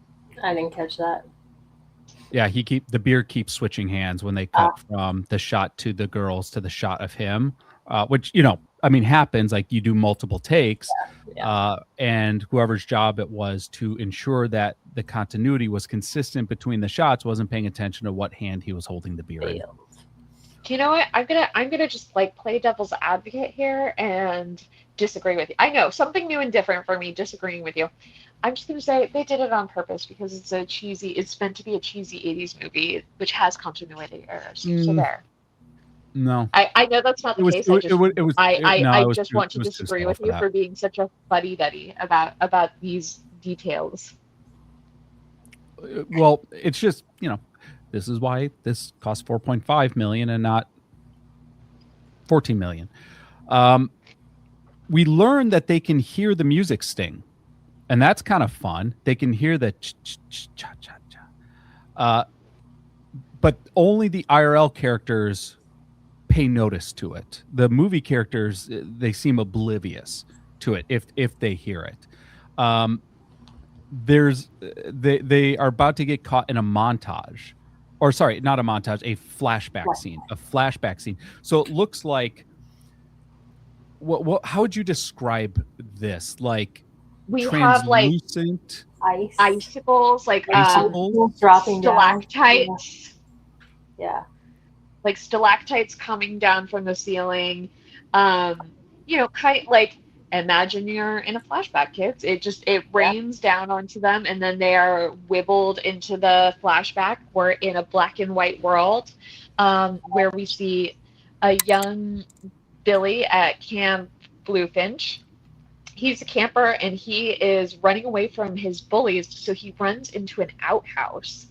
I didn't catch that. Yeah, the beer keeps switching hands when they cut from the shot to the girls to the shot of him, which happens. Like, you do multiple takes, and whoever's job it was to ensure that the continuity was consistent between the shots wasn't paying attention to what hand he was holding the beer in. Do you know what? I'm gonna just like play devil's advocate here and disagree with you. I know, something new and different for me, disagreeing with you. I'm just gonna say they did it on purpose because it's meant to be a cheesy 80s movie which has continuity errors. So there. No, I know that's not the case. I just want to disagree with you for being such a fuddy-duddy about these details. Well, it's just, this is why this cost $4.5 million and not $14 million. We learned that they can hear the music sting, and that's kind of fun. They can hear the cha-cha-cha. But only the IRL characters pay notice to it. The movie characters, they seem oblivious to it if they hear it. they are about to get caught in a montage, or sorry, not a montage, a flashback scene. So it looks like, what how would you describe this? Like We have like translucent icicles, like dropping stalactites. Yeah. Like stalactites coming down from the ceiling. Like imagine you're in a flashback, kids. It rains down onto them, and then they are wibbled into the flashback. We're in a black and white world, where we see a young Billy at Camp Bluefinch. He's a camper, and he is running away from his bullies, so he runs into an outhouse.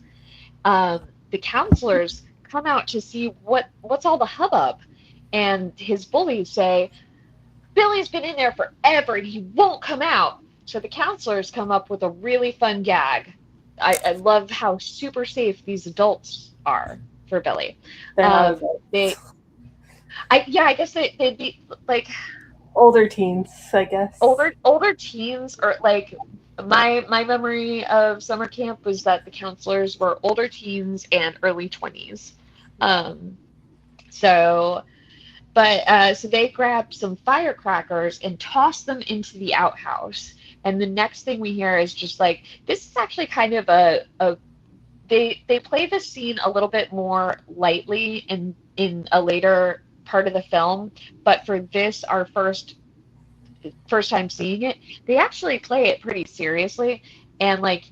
The counselors come out to see what's all the hubbub, and his bullies say, Billy's been in there forever and he won't come out. So the counselors come up with a really fun gag. I love how super safe these adults are for Billy. I guess they'd be like older teens, I guess. Older teens, or like my memory of summer camp was that the counselors were older teens and early 20s. So they grab some firecrackers and toss them into the outhouse. And the next thing we hear is just like, this is actually kind of they play this scene a little bit more lightly in a later part of the film, but for this, our first time seeing it, they actually play it pretty seriously, and like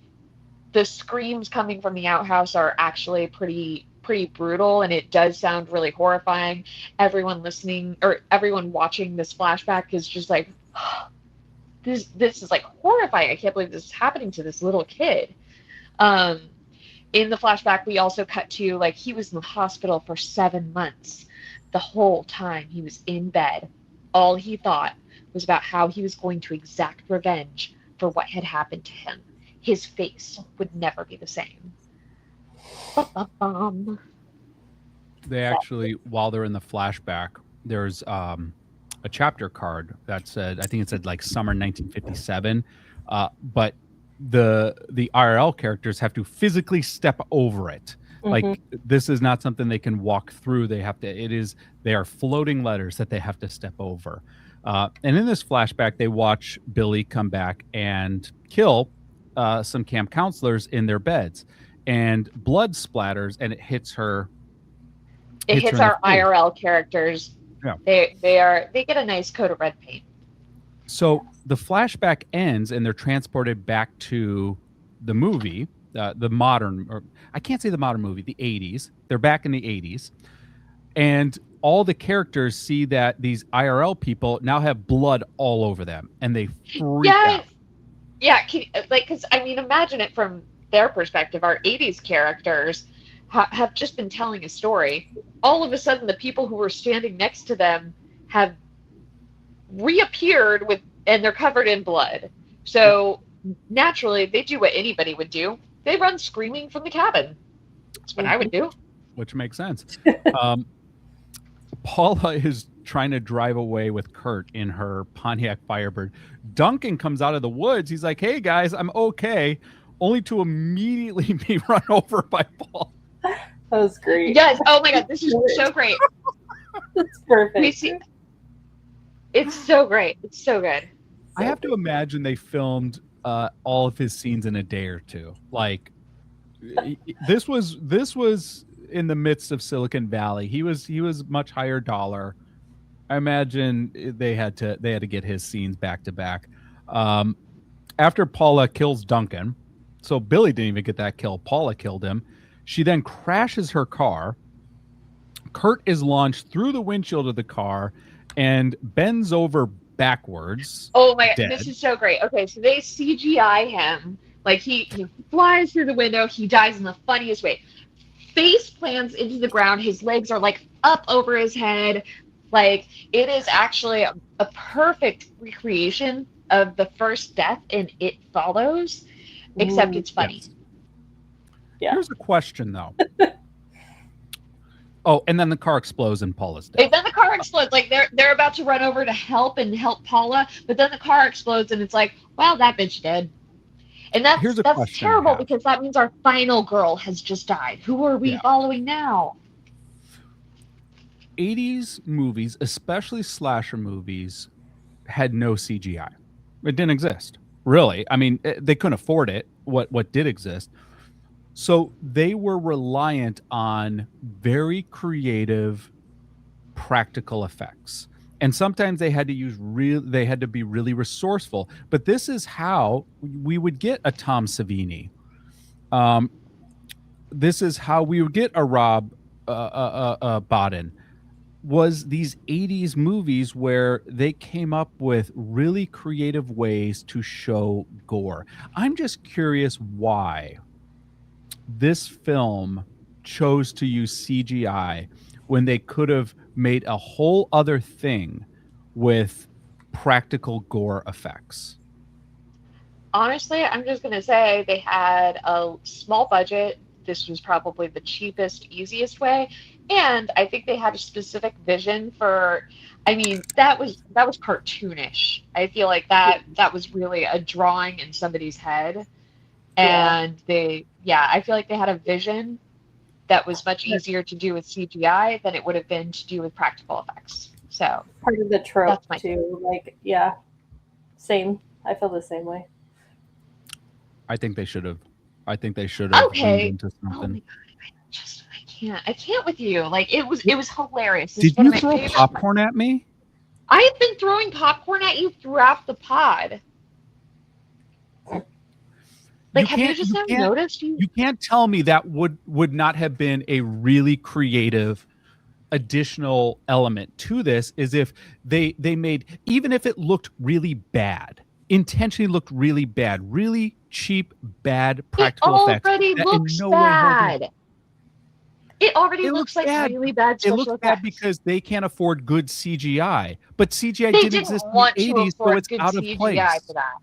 the screams coming from the outhouse are actually pretty brutal, and it does sound really horrifying. Everyone listening or everyone watching this flashback is just like, oh, this is like horrifying. I can't believe this is happening to this little kid. In the flashback, we also cut to like he was in the hospital for 7 months. The whole time he was in bed, all he thought was about how he was going to exact revenge for what had happened to him. His face would never be the same. They actually, while they're in the flashback, there's a chapter card that said, I think it said like summer 1957, but the IRL characters have to physically step over it. Like this is not something they can walk through. They are floating letters that they have to step over. And in this flashback, they watch Billy come back and kill some camp counselors in their beds, and blood splatters, and it hits her. It hits our IRL characters. Yeah. They get a nice coat of red paint. So the flashback ends, and they're transported back to the movie, the modern, or I can't say the modern movie, the 80s. They're back in the 80s. And all the characters see that these IRL people now have blood all over them, and they freak out. Yeah, because I mean, imagine it from their perspective. Our 80s characters have just been telling a story. All of a sudden, the people who were standing next to them have reappeared and they're covered in blood. So naturally, they do what anybody would do. They run screaming from the cabin. That's what I would do. Which makes sense. Paula is trying to drive away with Kurt in her Pontiac Firebird. Duncan comes out of the woods. He's like, hey, guys, I'm okay. Only to immediately be run over by Paul. That was great. Yes. Oh, my God. This is so great. It's perfect. It's so great. It's so good. I have to imagine they filmed all of his scenes in a day or two. Like, this was in the midst of Silicon Valley. He was much higher dollar. I imagine they had to get his scenes back to back. After Paula kills Duncan, so Billy didn't even get that kill. Paula killed him. She then crashes her car. Kurt is launched through the windshield of the car and bends over backwards. Oh my God, this is so great. Okay, so they CGI him. Like he flies through the window. He dies in the funniest way. Face plants into the ground. His legs are like up over his head. Like it is actually a perfect recreation of the first death in It Follows, except it's funny. Yes. Yeah. Here's a question though. Oh, and then the car explodes and Paula's dead. And then the car explodes. Like they're about to run over to help Paula, but then the car explodes and it's like, well, that bitch dead. And that's terrible because that means our final girl has just died. Who are we following now? 80s movies, especially slasher movies, had no CGI. It didn't exist, really. I mean, they couldn't afford it, what did exist. So they were reliant on very creative practical effects. And sometimes they had to be really resourceful. But this is how we would get a Tom Savini. This is how we would get a Rob Bottin. Was these 80s movies where they came up with really creative ways to show gore. I'm just curious why this film chose to use CGI when they could have made a whole other thing with practical gore effects. Honestly, I'm just going to say they had a small budget. This was probably the cheapest, easiest way. And I think they had a specific vision for, I mean, that was cartoonish. I feel like that was really a drawing in somebody's head. And I feel like they had a vision that was much easier to do with CGI than it would have been to do with practical effects. So part of the trope too. Like, same. I feel the same way. I think they should have. Okay. Into something. I can't with you. Like it was hilarious. Did you throw popcorn at me? I have been throwing popcorn at you throughout the pod. Like, have you just not noticed? You can't tell me that would not have been a really creative additional element to this. Is if they made, even if it looked really bad, intentionally looked really bad, really cheap, bad practical effects. It already looks bad. It already looks like really bad special effects. It looks bad because they can't afford good CGI. But CGI didn't exist in the 80s, so it's out of place. For that.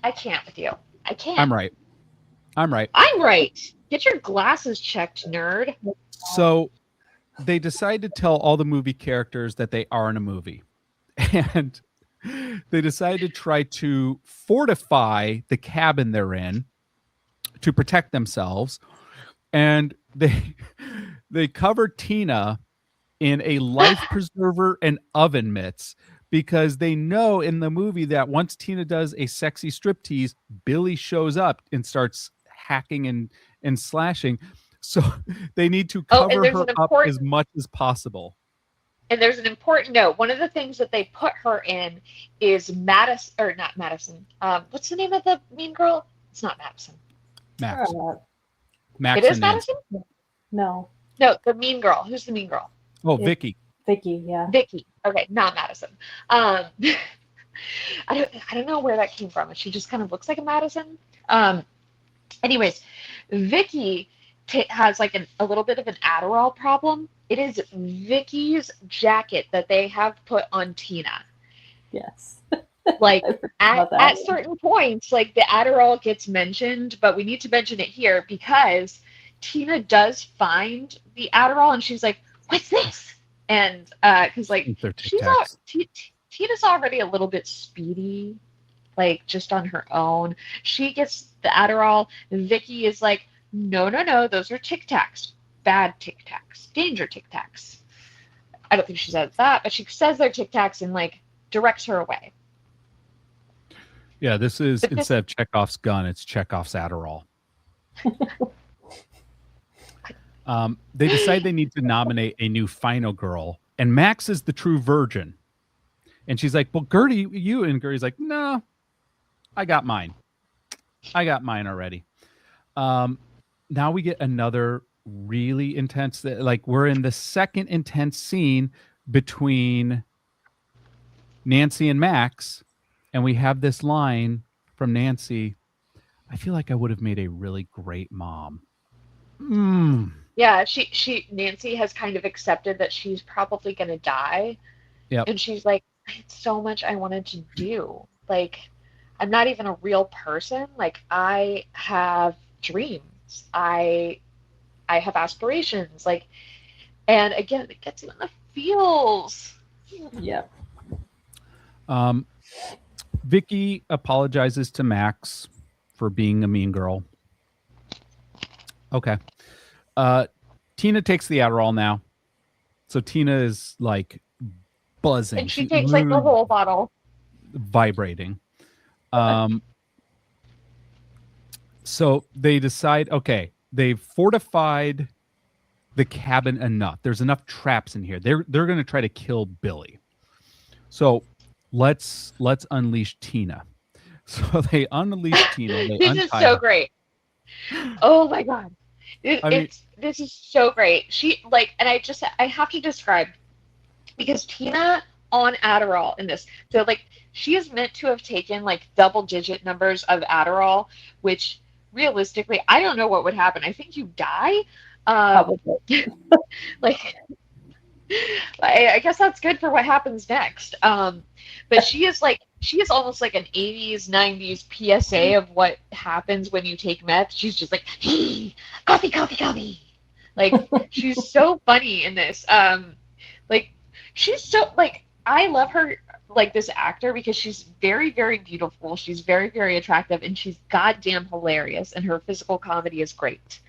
I can't with you. I can't. I'm right. I'm right. Get your glasses checked, nerd. So they decide to tell all the movie characters that they are in a movie. And they decide to try to fortify the cabin they're in to protect themselves. And they cover Tina in a life preserver and oven mitts because they know in the movie that once Tina does a sexy striptease, Billy shows up and starts hacking and slashing. So they need to cover her up as much as possible. And there's an important note. One of the things that they put her in is Madison, or not Madison. What's the name of the mean girl? It's not Madison. Max. It is Madison? No. No, the mean girl. Who's the mean girl? Oh, Vicky. Vicky, yeah. Vicky. Okay, not Madison. I don't know where that came from. She just kind of looks like a Madison. Anyways, Vicky has like a little bit of an Adderall problem. It is Vicky's jacket that they have put on Tina. Yes. Like at certain points, like the Adderall gets mentioned, but we need to mention it here because Tina does find the Adderall and she's like, "What's this?" And because like Tina's already a little bit speedy, like just on her own. She gets the Adderall. Vicky is like, no, those are Tic Tacs. Bad Tic Tacs. Danger Tic Tacs. I don't think she says that, but she says they're Tic Tacs and like directs her away. Yeah, this is instead of Chekhov's gun, it's Chekhov's Adderall. They decide they need to nominate a new final girl, and Max is the true virgin. And she's like, "Well, Gertie, you," and Gertie's like, "No, I got mine. I got mine already." Now we get another really intense, like we're in the second intense scene between Nancy and Max, and we have this line from Nancy, "I feel like I would have made a really great mom." Yeah, Nancy has kind of accepted that she's probably going to die. Yep. And she's like, "I had so much I wanted to do. Like, I'm not even a real person. Like, I have dreams. I have aspirations." Like, and again, it gets you in the feels. Yeah. Vicky apologizes to Max for being a mean girl. Okay. Tina takes the Adderall now. So Tina is like buzzing. And she takes like the whole bottle. Vibrating. So they decide, okay, they've fortified the cabin enough. There's enough traps in here. They're going to try to kill Billy. So let's unleash Tina. So they unleash Tina. This is so great. Oh my God. This is so great. She like, and I have to describe, because Tina on Adderall in this, so like she is meant to have taken like double-digit numbers of Adderall, which realistically I don't know what would happen. I think you die. Like I guess that's good for what happens next. But she is almost like an 80s, 90s PSA of what happens when you take meth. She's just like, hey, coffee. Like, she's so funny in this. Like, she's so, like, I love her, like, this actor, because she's very, very beautiful. She's very, very attractive, and she's goddamn hilarious, and her physical comedy is great.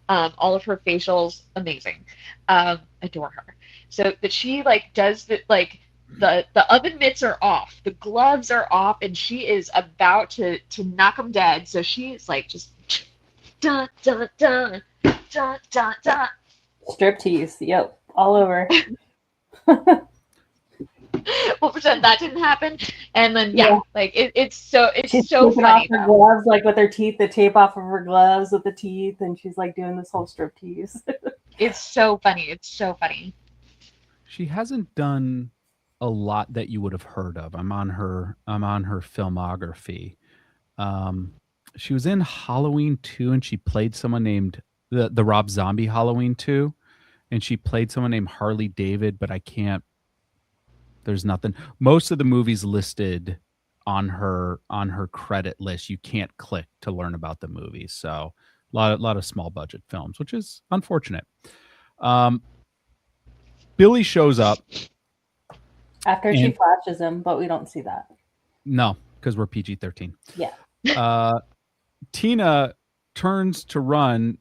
All of her facials, amazing. Adore her. So that she, like, does the, like, the oven mitts are off, the gloves are off, and she is about to knock them dead. So she's like just dun dun dun dun dun dun. Striptease, yep, all over. We'll pretend that didn't happen, and then like it's so she's so funny. Off her gloves, like with her teeth, the tape off of her gloves with the teeth, and she's like doing this whole striptease. It's so funny. It's so funny. She hasn't done a lot that you would have heard of. I'm on her filmography. She was in Halloween 2, and she played someone named the Rob Zombie Halloween 2, and she played someone named Harley David, but I can't. There's nothing. Most of the movies listed on her credit list, you can't click to learn about the movies. So a lot of small budget films, which is unfortunate. Billy shows up after she flashes him, but we don't see that. No, because we're PG-13. Yeah. Tina turns to run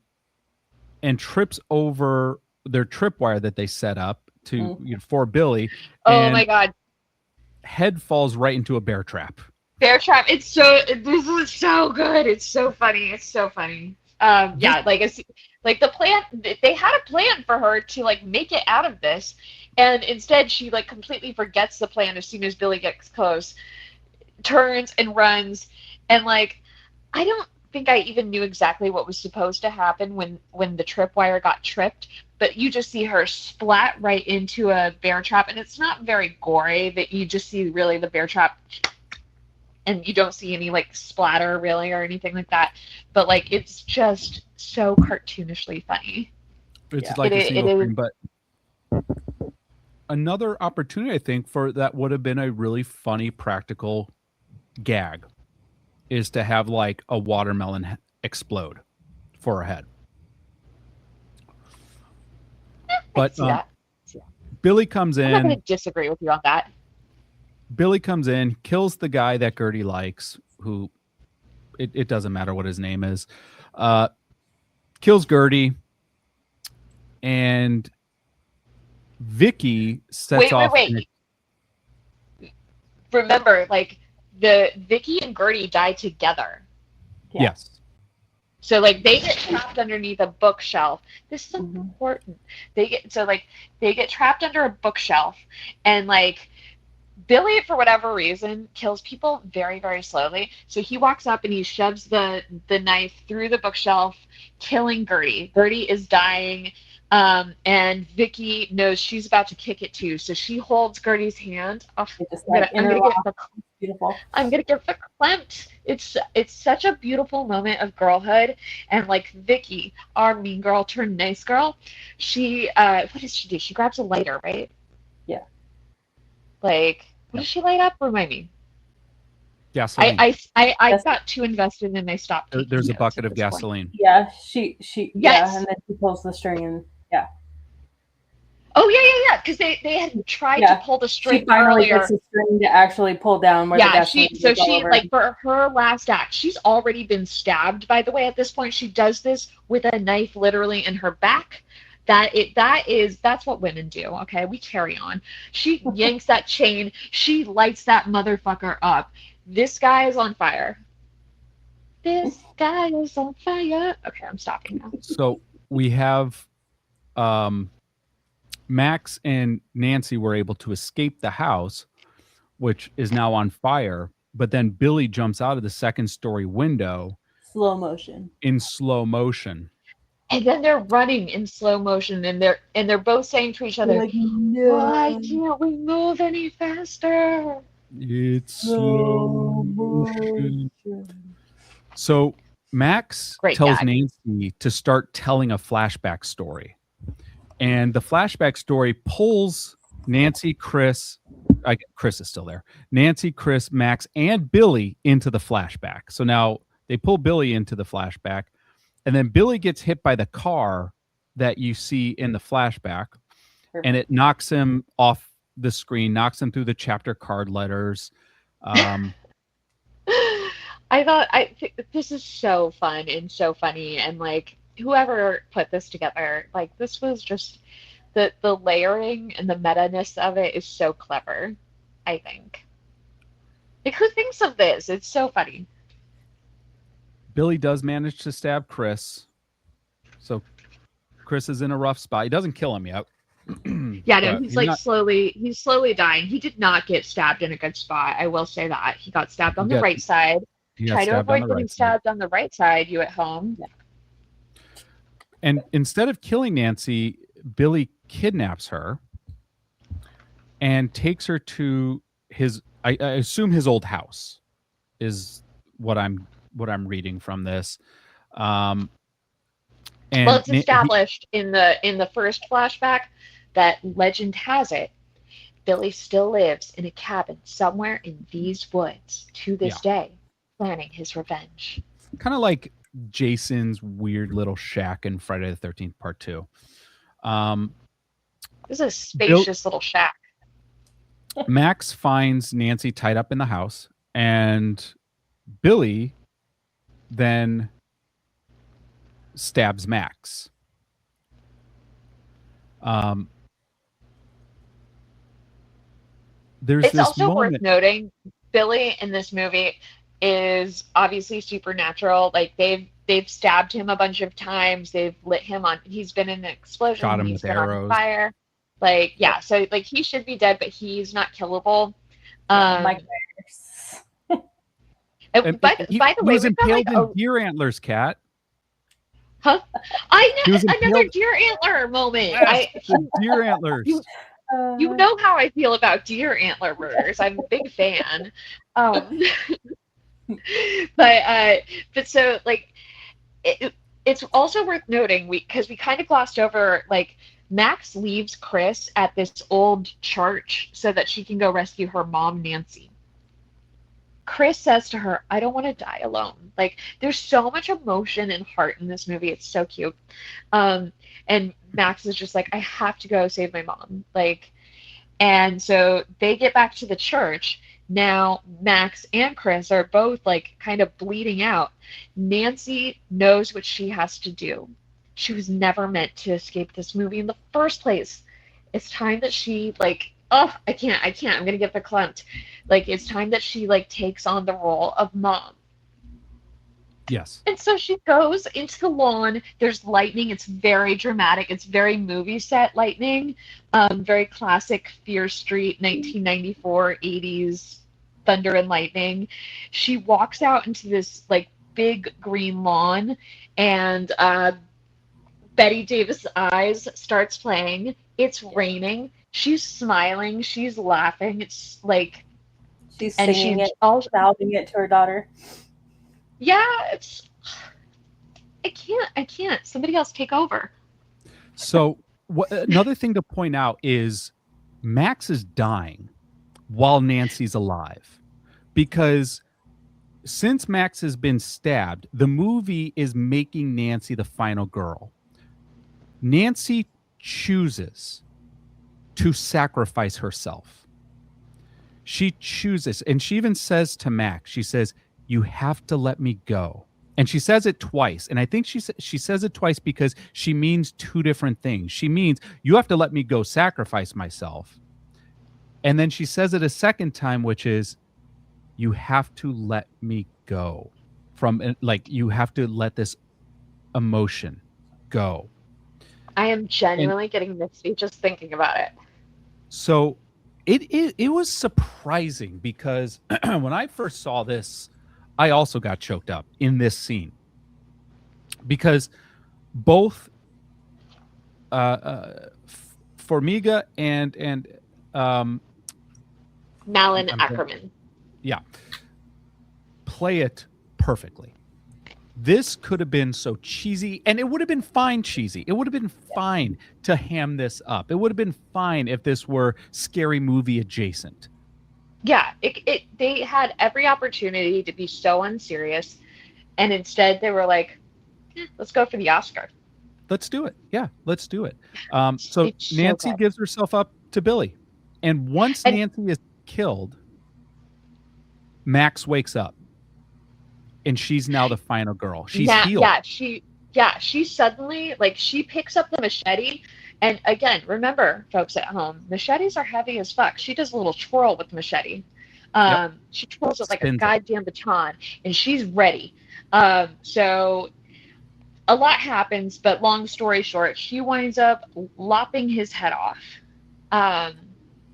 and trips over their tripwire that they set up for Billy. Oh my God! Head falls right into a bear trap. This is so good. It's so funny. It's so funny. Yeah, like it's like the plan. They had a plan for her to like make it out of this, and instead she like completely forgets the plan as soon as Billy gets close, turns and runs, and like I don't think I even knew exactly what was supposed to happen when the tripwire got tripped, but you just see her splat right into a bear trap, and it's not very gory. That you just see really the bear trap. And you don't see any like splatter really or anything like that, but like it's just so cartoonishly funny. It's like a single screen, but another opportunity I think for that would have been a really funny practical gag is to have like a watermelon explode for a head. But Billy comes in. I'm not going to disagree with you on that. Billy comes in, kills the guy that Gertie likes, who it doesn't matter what his name is. Kills Gertie, and Vicky sets off. Wait. Remember, like the Vicky and Gertie die together. Yeah. Yes. So like they get trapped underneath a bookshelf. This is important. They get trapped under a bookshelf, and like Billy, for whatever reason, kills people very, very slowly. So he walks up and he shoves the knife through the bookshelf, killing Gertie. Gertie is dying, and Vicky knows she's about to kick it too. So she holds Gertie's hand. Oh, I'm gonna get the clamped. It's such a beautiful moment of girlhood, and like Vicky, our mean girl turned nice girl, she what does she do? She grabs a lighter, right? Yeah. Like, what does she light up? Remind me. Gasoline. I got too invested and I stopped. There's a bucket of gasoline. Yeah, she and then she pulls the string and yeah. Oh yeah. because they had tried to pull the string she finally earlier. gets the string to actually pull down where the destiny she like for her last act, she's already been stabbed, by the way. At this point, she does this with a knife literally in her back. That's what women do. Okay, we carry on. She yanks that chain, she lights that motherfucker up. This guy is on fire. This guy is on fire. Okay, I'm stopping now. So we have Max and Nancy were able to escape the house, which is now on fire. But then Billy jumps out of the second-story window. Slow motion. In slow motion. And then they're running in slow motion, and they're both saying to each other, like, no. "Why can't we move any faster?" It's slow motion. So Max tells Nancy to start telling a flashback story. And the flashback story pulls Nancy, Chris is still there. Nancy, Chris, Max, and Billy into the flashback. So now they pull Billy into the flashback. And then Billy gets hit by the car that you see in the flashback. And it knocks him off the screen, knocks him through the chapter card letters. I think this is so fun and so funny, and like whoever put this together, like this was just the layering and the meta-ness of it is so clever. I think. Like, who thinks of this? It's so funny. Billy does manage to stab Chris, so Chris is in a rough spot. He doesn't kill him yet. Yeah, no, he's slowly dying. He did not get stabbed in a good spot. I will say that. He got stabbed on the right side. Try to avoid getting stabbed on the right side, you at home. Yeah. And instead of killing Nancy, Billy kidnaps her and takes her to his, I assume his old house is what I'm reading from this. And well, it's established in the first flashback that legend has it Billy still lives in a cabin somewhere in these woods to this day, planning his revenge. Kind of like Jason's weird little shack in Friday the 13th Part 2. This is a spacious little shack. Max finds Nancy tied up in the house, and Billy then stabs Max. It's also worth noting Billy in this movie is obviously supernatural. Like they've stabbed him a bunch of times. They've lit him on. He's been in an explosion. Shot him he's with been arrows. On fire. Like so like he should be dead, but he's not killable. By the way, he was impaled in deer antlers, Kat. Huh? I know, another deer antler moment. Yes, deer antlers. You know how I feel about deer antler murders. I'm a big fan. But so like it's also worth noting because we kind of glossed over, like, Max leaves Chris at this old church so that she can go rescue her mom, Nancy. Chris says to her, "I don't want to die alone." Like, there's so much emotion and heart in this movie. It's so cute. And Max is just like, "I have to go save my mom." Like, and so they get back to the church. Now, Max and Chris are both like kind of bleeding out. Nancy knows what she has to do. She was never meant to escape this movie in the first place. It's time that she like, oh, I can't, I'm gonna get verklempt. Like, it's time that she like takes on the role of mom. Yes. And so she goes into the lawn. There's lightning. It's very dramatic. It's very movie set lightning. Very classic Fear Street 1994 80s thunder and lightning. She walks out into this like big green lawn, and Betty Davis' Eyes starts playing. It's raining. She's smiling. She's laughing. It's like she's singing it, mouthing it to her daughter. Yeah, it's. I can't. Somebody else take over. So another thing to point out is Max is dying while Nancy's alive, because since Max has been stabbed, the movie is making Nancy the final girl. Nancy chooses to sacrifice herself. She chooses, and she even says to Max, she says, "You have to let me go." And she says it twice. And I think she says it twice because she means two different things. She means, you have to let me go sacrifice myself. And then she says it a second time, which is, you have to let me go from, like, you have to let this emotion go. I am genuinely getting misty just thinking about it. So it was surprising because when I first saw this, I also got choked up in this scene because both Formiga and Malin Ackerman, play it perfectly. This could have been so cheesy, and it would have been fine cheesy. It would have been fine to ham this up. It would have been fine if this were Scary Movie adjacent. Yeah, they had every opportunity to be so unserious, and instead they were like, let's go for the Oscar. Let's do it. Yeah, let's do it. So Nancy gives herself up to Billy. And once Nancy is killed, Max wakes up. And she's now the final girl. She's healed. She suddenly, like, she picks up the machete. And again, remember, folks at home, machetes are heavy as fuck. She does a little twirl with the machete. She twirls it like a goddamn baton, and she's ready. So a lot happens, but long story short, she winds up lopping his head off.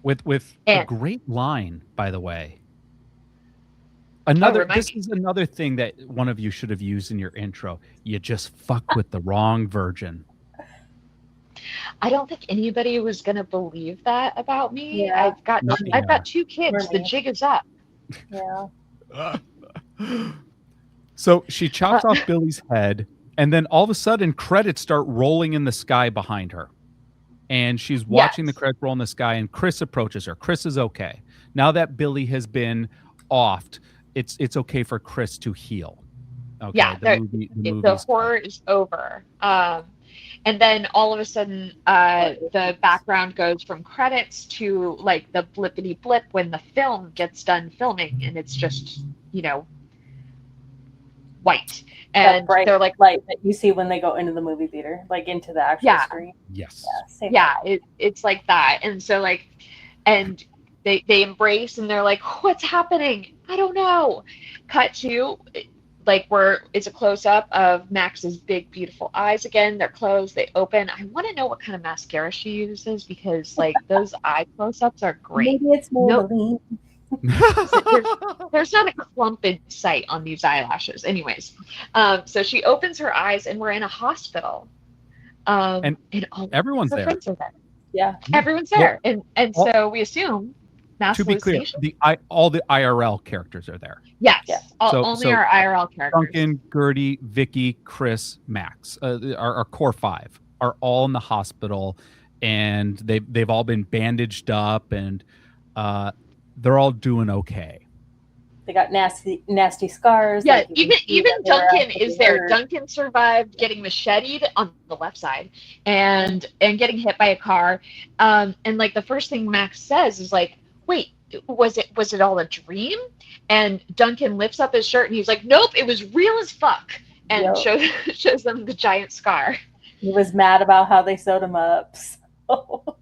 With a great line, by the way. This is another thing that one of you should have used in your intro. You just fucked with the wrong virgin. I don't think anybody was gonna believe that about me. Yeah. I've got 2 kids. The jig is up. Yeah. So she chops off Billy's head, and then all of a sudden credits start rolling in the sky behind her. And she's watching the credits roll in the sky, and Chris approaches her. Chris is okay. Now that Billy has been offed, it's okay for Chris to heal. Okay, yeah, the horror is over. And then all of a sudden, the background goes from credits to like the blippity blip when the film gets done filming, and it's just, white. And bright they're like light that you see when they go into the movie theater, like into the actual screen. Yes. It's like that. And so and they embrace, and they're like, what's happening? I don't know. Cut to where it's a close-up of Max's big, beautiful eyes again. They're closed. They open. I want to know what kind of mascara she uses, because those eye close-ups are great. Maybe it's Maybelline. There's not a clump in sight on these eyelashes. Anyways, so she opens her eyes, and we're in a hospital. And everyone's there. Friends are there. Yeah, everyone's there, and so we assume. To be clear, all the IRL characters are there. Yes. Only our IRL characters. Duncan, Gertie, Vicky, Chris, Max, our core 5 are all in the hospital, and they've all been bandaged up, and they're all doing okay. They got nasty scars. Yeah, even Duncan is there. Duncan survived getting macheted on the left side and getting hit by a car. And the first thing Max says is wait, was it all a dream? And Duncan lifts up his shirt, and he's like, nope, it was real as fuck, and shows them the giant scar. He was mad about how they sewed him up. So.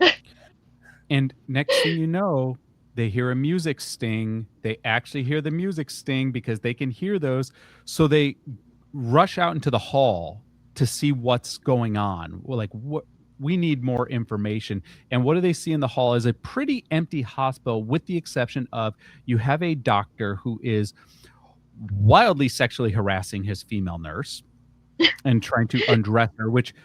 And next thing you know, they hear a music sting. They actually hear the music sting because they can hear those. So they rush out into the hall to see what's going on. Well, what? We need more information. And what do they see in the hall is a pretty empty hospital, with the exception of you have a doctor who is wildly sexually harassing his female nurse and trying to undress her, which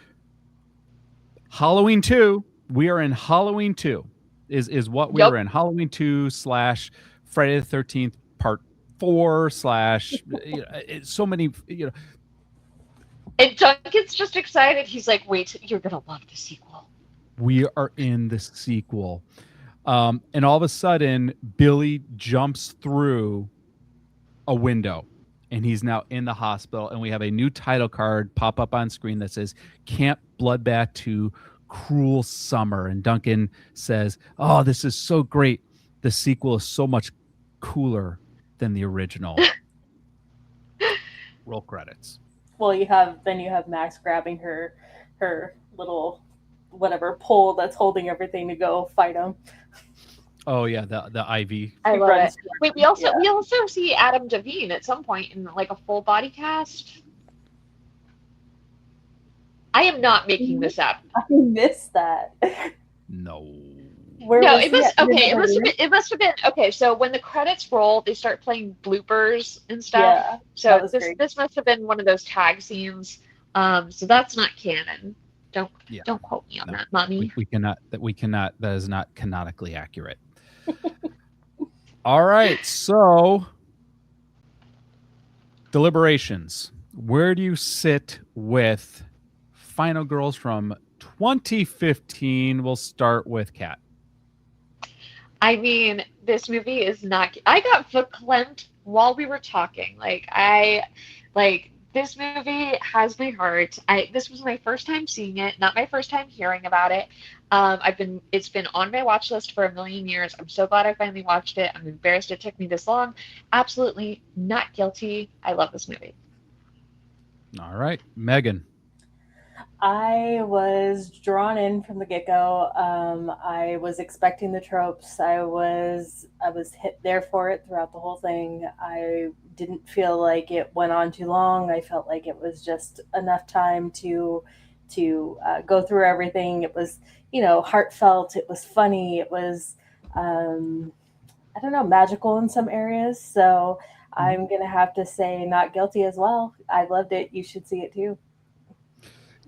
Halloween 2, we are in Halloween 2 is what we were in. Halloween 2 / Friday the 13th part 4 / so many, And Duncan's just excited. He's like, wait, you're going to love the sequel. We are in the sequel. And all of a sudden, Billy jumps through a window, and he's now in the hospital. And we have a new title card pop up on screen that says Camp Bloodbath 2, cruel summer. And Duncan says, "Oh, this is so great. The sequel is so much cooler than the original." Roll credits. Well, you have Max grabbing her little whatever pole that's holding everything to go fight him. Oh yeah, the IV. I love it. Wait, we also see Adam Devine at some point in like a full body cast. I am not making this up. I missed that. No. It must have been okay. So when the credits roll, they start playing bloopers and stuff. Yeah, so this must have been one of those tag scenes. So that's not canon. Don't quote me on that, mommy. We cannot. That is not canonically accurate. All right, so deliberations. Where do you sit with Final Girls from 2015? We'll start with Kat. I mean, this movie is not. I got verklempt while we were talking. This movie has my heart. This was my first time seeing it, not my first time hearing about it. It's been on my watch list for a million years. I'm so glad I finally watched it. I'm embarrassed it took me this long. Absolutely not guilty. I love this movie. All right, Megan. I was drawn in from the get-go. I was expecting the tropes. I was hit there for it throughout the whole thing. I didn't feel like it went on too long. I felt like it was just enough time to go through everything. It was, heartfelt. It was funny. It was, magical in some areas. So I'm going to have to say not guilty as well. I loved it. You should see it too.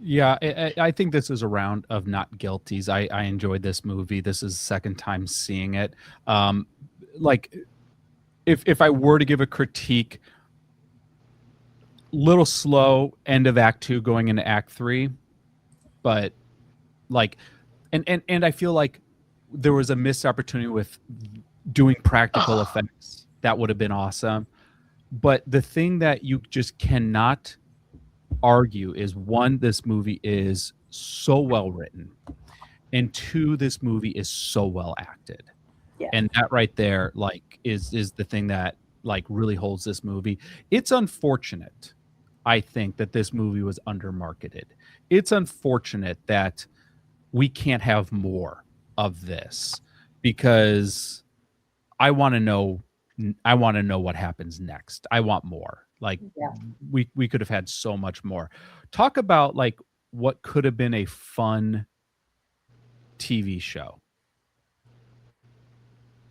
Yeah, I think this is a round of not guilties. I enjoyed this movie. This is the second time seeing it. If I were to give a critique, little slow end of Act 2 going into Act 3, but and I feel like there was a missed opportunity with doing practical effects. That would have been awesome. But the thing that you just cannot argue is, one, this movie is so well written, and two, this movie is so well acted. Yeah. And that right there is the thing that really holds this movie. It's unfortunate, I think, that this movie was undermarketed. It's unfortunate that we can't have more of this, because I want to know what happens next. I want more. We could have had so much more. Talk about what could have been a fun TV show,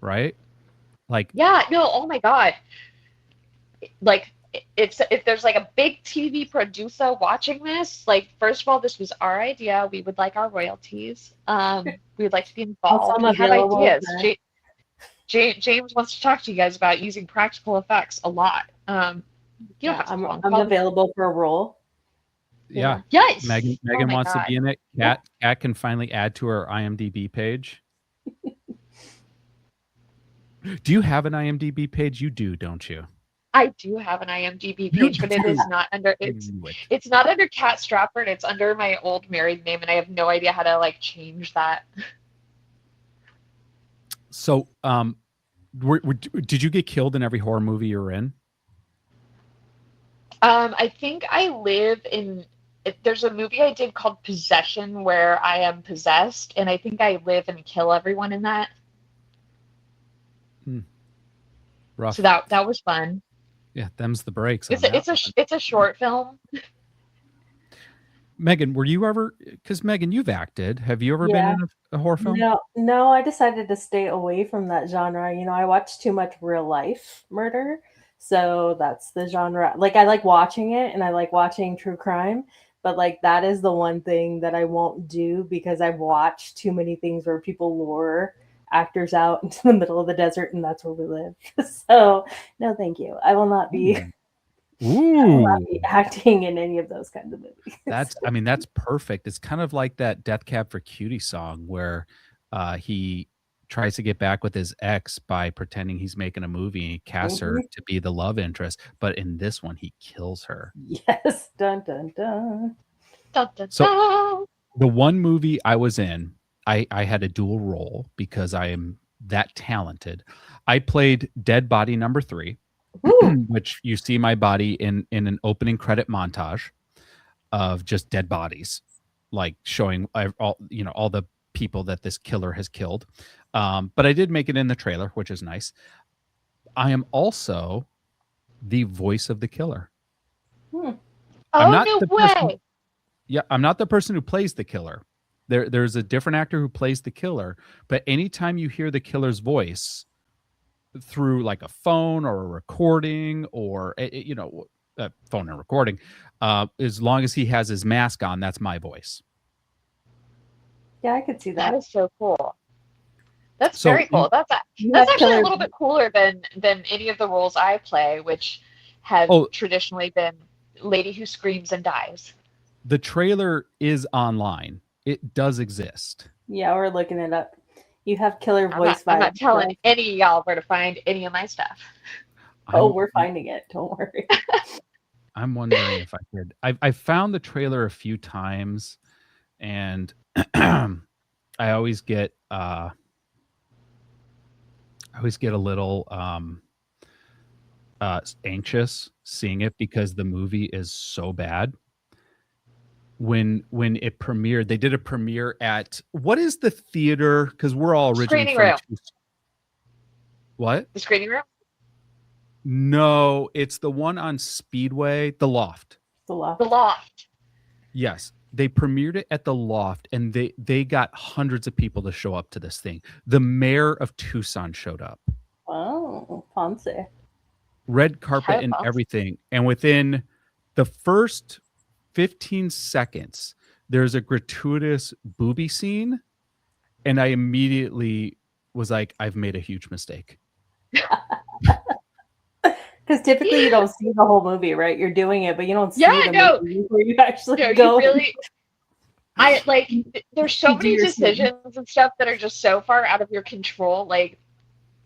right? Oh my god. If there's a big TV producer watching this, first of all, this was our idea. We would like our royalties. We would like to be involved. We have ideas. James wants to talk to you guys about using practical effects a lot. I'm available for a role. Yeah. Yes. Megan wants to be in it. Kat can finally add to her IMDb page. Do you have an IMDb page? You do, don't you? I do have an IMDb page, but it is not under it's not under Kat Stratford. It's under my old married name, and I have no idea how to change that. So, did you get killed in every horror movie you were in? I think I live in. There's a movie I did called Possession where I am possessed, and I think I live and kill everyone in that. Rough. So that was fun. Yeah, them's the breaks. It's a short film. Megan, were you ever? Because Megan, you've acted. Have you ever been in a horror film? No. I decided to stay away from that genre. I watch too much real life murder, so that's the genre. I like watching it, and I like watching true crime, but that is the one thing that I won't do, because I've watched too many things where people lure actors out into the middle of the desert, and that's where we live. So no, thank you. I will not be. I will not be acting in any of those kinds of movies. That's perfect. It's kind of like that Death Cab for Cutie song where he tries to get back with his ex by pretending he's making a movie, and he casts her to be the love interest, but in this one he kills her. Yes. Dun dun dun. Dun, dun, So dun. The one movie I was in, I had a dual role because I am that talented. I played Dead Body Number 3, which you see my body in an opening credit montage of just dead bodies, like showing all the people that this killer has killed. But I did make it in the trailer, which is nice. I am also the voice of the killer. Oh, I'm not no the way! person, I'm not the person who plays the killer. There's a different actor who plays the killer, but anytime you hear the killer's voice through like a phone or a recording or phone and recording, as long as he has his mask on, that's my voice. Yeah, I could see that. That is so cool. That's very cool. That's actually a little bit cooler than any of the roles I play, which have traditionally been lady who screams and dies. The trailer is online. It does exist. Yeah, we're looking it up. You have killer voice vibes. I'm not telling any of y'all where to find any of my stuff. We're finding it. Don't worry. I'm wondering if I could. I found the trailer a few times, and I always get a little anxious seeing it because the movie is so bad. When it premiered, they did a premiere at, what is the theater? Because we're all originally from What? The Screening Room? No, it's the one on Speedway, the Loft. The Loft. The Loft. Yes, they premiered it at the Loft, and they got hundreds of people to show up to this thing. The mayor of Tucson showed up. Oh, fancy. Red carpet and everything. And within the first 15 seconds, there's a gratuitous booby scene, and I immediately was like, I've made a huge mistake. Because typically you don't see the whole movie, right? You're doing it, but you don't see the movie where you actually go. There's so many decisions and stuff that are just so far out of your control. Like,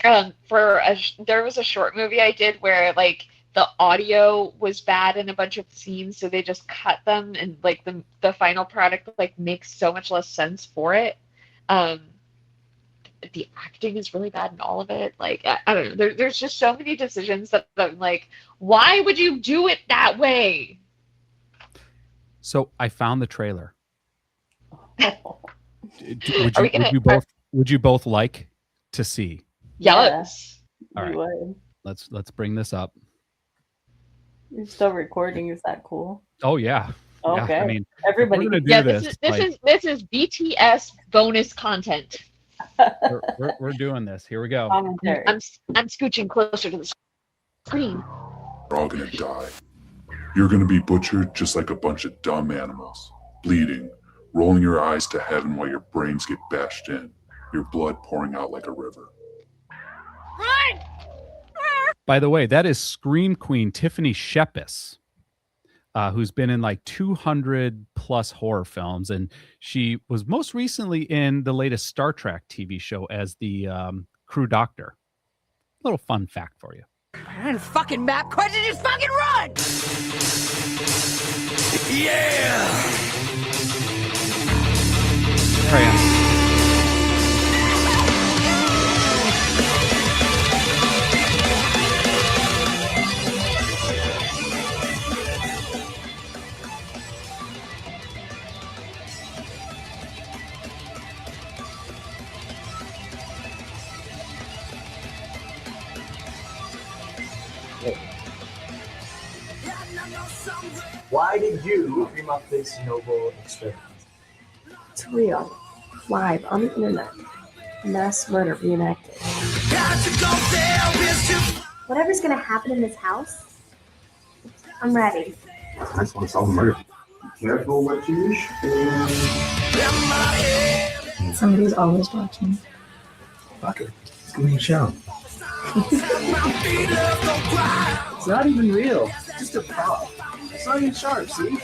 there was a short movie I did where like the audio was bad in a bunch of scenes, so they just cut them, and like the final product like makes so much less sense for it. The acting is really bad in all of it. Like, I don't know. There's just so many decisions that I'm like, why would you do it that way? So I found the trailer. Would you both like to see? Yes. All right. Let's bring this up. You're still recording. Is that cool? Oh yeah. Okay. Yeah, I mean, everybody. This is BTS bonus content. We're doing this. Here we go. I'm scooching closer to the screen. We're all gonna die. You're gonna be butchered just like a bunch of dumb animals, bleeding, rolling your eyes to heaven while your brains get bashed in, your blood pouring out like a river. Run! By the way, that is Scream Queen Tiffany Shepis, who's been in like 200 plus horror films, and she was most recently in the latest Star Trek TV show as the crew doctor. Little fun fact for you. And fucking map question, just fucking run! Yeah! There I am. Why did you dream up this noble experiment? It's real. Live on the internet. Mass murder reenacted. Whatever's gonna happen in this house, I'm ready. I just want to solve the murder. Careful what you wish for. Somebody's always watching. Fuck it. It's gonna be a show. It's not even real. It's just a prop. It's not even sharp, see?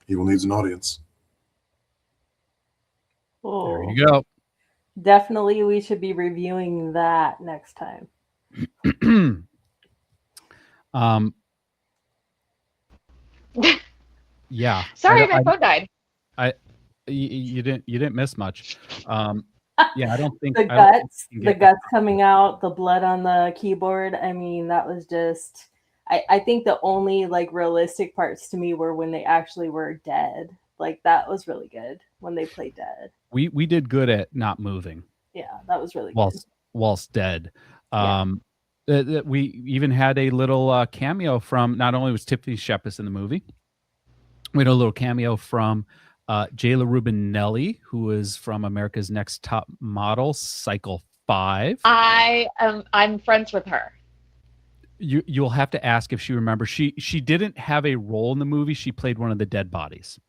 Evil needs an audience. Oh, there you go. Definitely, we should be reviewing that next time. Yeah. Sorry, my phone died. You didn't miss much. Yeah, I don't think the guts coming out, the blood on the keyboard. I mean, that was just. I think the only like realistic parts to me were when they actually were dead. Like that was really good when they played dead. We did good at not moving. Yeah, that was really good. Whilst dead. We even had a little cameo from, not only was Tiffany Shepis in the movie, we had a little cameo from Jayla Rubinelli, who is from America's Next Top Model, Cycle 5. I'm friends with her. You'll have to ask if she remembers. She didn't have a role in the movie. She played one of the dead bodies.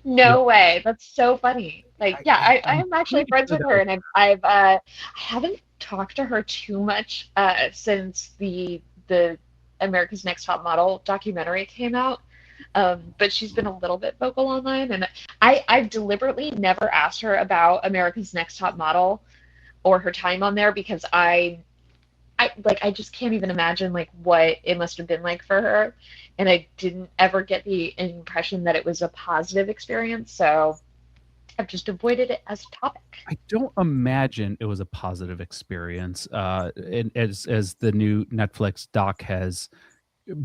No way. That's so funny. Like, I'm actually friends with her, and I haven't talked to her too much since the America's Next Top Model documentary came out. But she's been a little bit vocal online, and I've deliberately never asked her about America's Next Top Model or her time on there because I just can't even imagine like what it must have been like for her, and I didn't ever get the impression that it was a positive experience, so I've just avoided it as a topic. I don't imagine it was a positive experience. And as the new Netflix doc has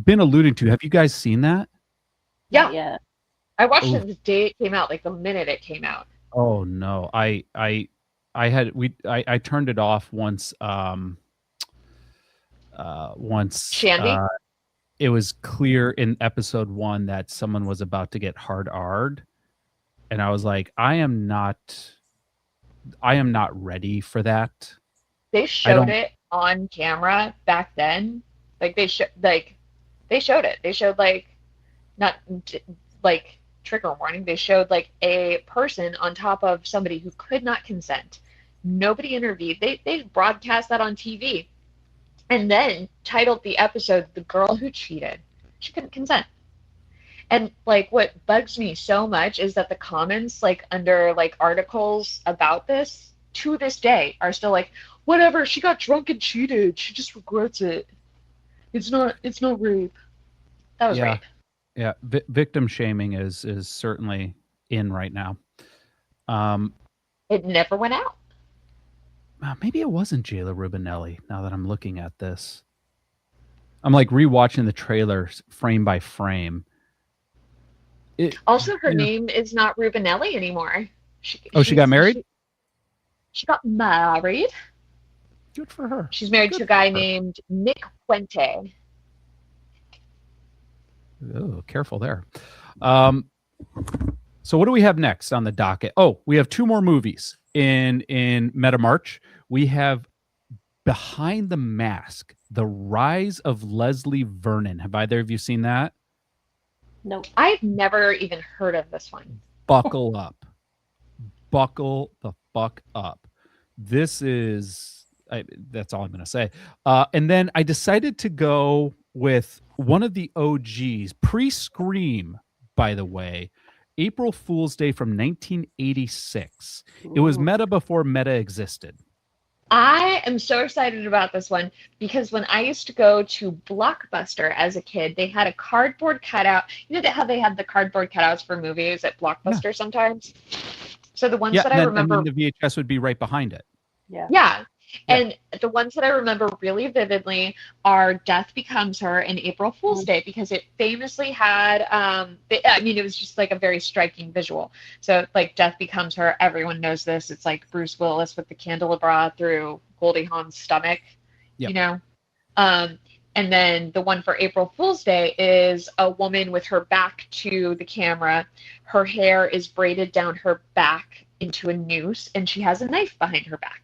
been alluding to, have you guys seen that? Yeah. I watched it the day it came out, like the minute it came out. Oh no, I turned it off once. Once Shandy? It was clear in episode 1 that someone was about to get hard-r'd, and I was like, I am not ready for that. They showed it on camera back then. Like they showed it. They showed like not like trigger warning. They showed like a person on top of somebody who could not consent. Nobody intervened. They broadcast that on TV. And then titled the episode "The Girl Who Cheated." She couldn't consent. And like what bugs me so much is that the comments like under like articles about this to this day are still like, whatever, she got drunk and cheated. She just regrets it. It's not rape. That was rape. Yeah, victim shaming is certainly in right now. It never went out. Maybe it wasn't Jayla Rubinelli. Now that I'm looking at this, I'm like rewatching the trailers frame by frame. Also, her name is not Rubinelli anymore. She got married? She got married. Good for her. She's married to a guy named Nick Puente. Oh, careful there. So what do we have next on the docket? Oh, we have 2 more movies in Meta March. We have Behind the Mask, The Rise of Leslie Vernon. Have either of you seen that? Nope. I've never even heard of this one. Buckle up. Buckle the fuck up. This is, that's all I'm going to say. And then I decided to go with one of the OGs, pre-Scream, by the way, April Fool's Day from 1986. Ooh. It was Meta before Meta existed. I am so excited about this one because when I used to go to Blockbuster as a kid, they had a cardboard cutout. You know how they had the cardboard cutouts for movies at Blockbuster sometimes? So the ones that I remember... and then the VHS would be right behind it. Yeah. And the ones that I remember really vividly are Death Becomes Her and April Fool's Day, because it famously had, it was just like a very striking visual. So like Death Becomes Her, everyone knows this. It's like Bruce Willis with the candelabra through Goldie Hawn's stomach, you know? And then the one for April Fool's Day is a woman with her back to the camera. Her hair is braided down her back into a noose, and she has a knife behind her back.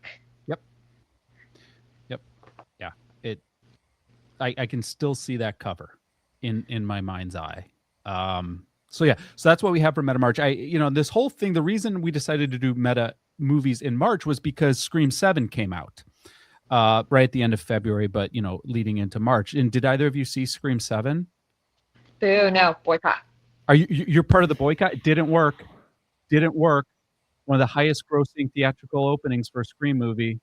I can still see that cover in my mind's eye. So that's what we have for Meta March. This whole thing, the reason we decided to do Meta movies in March was because Scream 7 came out right at the end of February, but leading into March. And did either of you see Scream 7? Boo, no, boycott. Are you're part of the boycott? It didn't work. One of the highest grossing theatrical openings for a Scream movie.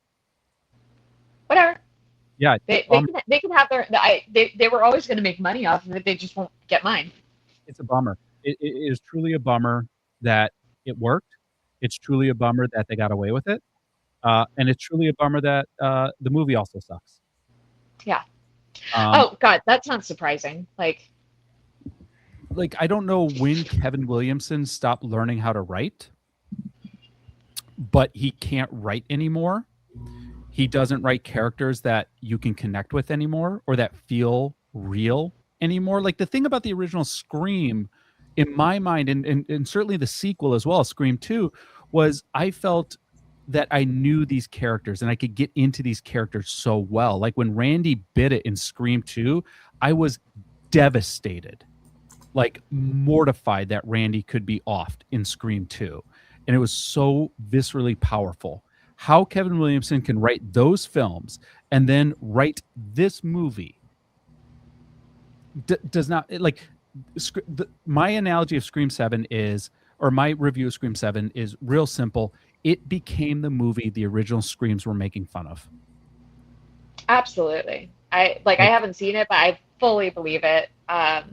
Whatever. Yeah, They can have they were always going to make money off of it. They just won't get mine. it's a bummer. It is truly a bummer that it worked. It's truly a bummer that they got away with it. And it's truly a bummer that the movie also sucks. Yeah. Um, Oh God, that's not surprising. Like I don't know when Kevin Williamson stopped learning how to write, but he can't write anymore. He doesn't write characters that you can connect with anymore or that feel real anymore. Like the thing about the original Scream, in my mind, and certainly the sequel as well, Scream 2, was I felt that I knew these characters and I could get into these characters so well. Like when Randy bit it in Scream 2, I was devastated, like mortified that Randy could be offed in Scream 2. And it was so viscerally powerful. How Kevin Williamson can write those films and then write this movie does not my analogy of Scream 7 is, or my review of Scream 7 is real simple. It became the movie the original Screams were making fun of. absolutely. I haven't seen it, but I fully believe it. Yeah,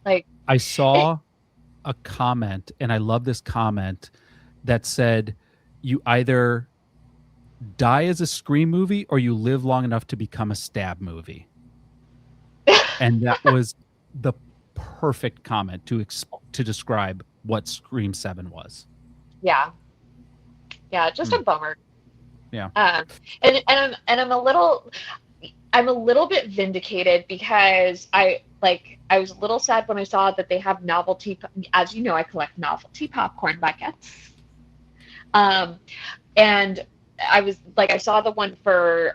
like I saw a comment, and I love this comment that said, you either die as a Scream movie or you live long enough to become a stab movie. And that was the perfect comment to describe what Scream 7 was. yeah, just a bummer. Yeah. And I'm a little bit vindicated because I was a little sad when I saw that they have novelty. As you know, I collect novelty popcorn buckets. And I saw the one for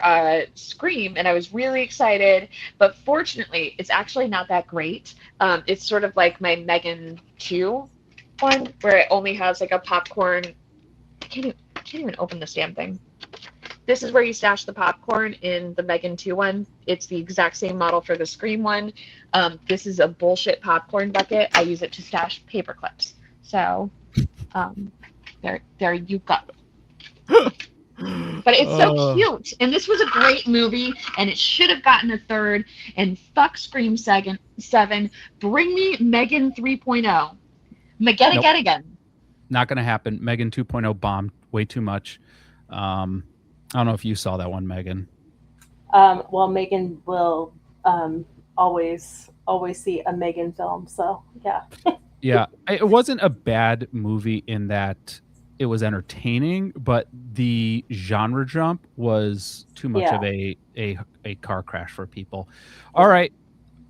Scream, and I was really excited. But fortunately, it's actually not that great. It's sort of like my Meagan 2 one, where it only has like a popcorn. I can't even open this damn thing. This is where you stash the popcorn in the Meagan 2 one. It's the exact same model for the Scream one. This is a bullshit popcorn bucket. I use it to stash paper clips. So, there you go. But it's so cute. And this was a great movie, and it should have gotten a 3rd. And fuck Scream 7. Bring me Meagan 3.0. Megan again. Not going to happen. Meagan 2.0 bombed way too much. I don't know if you saw that one, Megan. Well, Megan will always see a Megan film. So, yeah. Yeah. It wasn't a bad movie in that it was entertaining, but the genre jump was too much of a car crash for people. All right.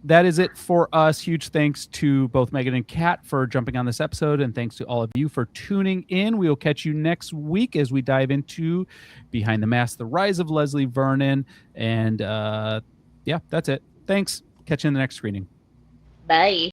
That is it for us. Huge thanks to both Megan and Kat for jumping on this episode, and thanks to all of you for tuning in. We will catch you next week as we dive into Behind the Mask, The Rise of Leslie Vernon. And yeah, that's it. Thanks. Catch you in the next screening. Bye.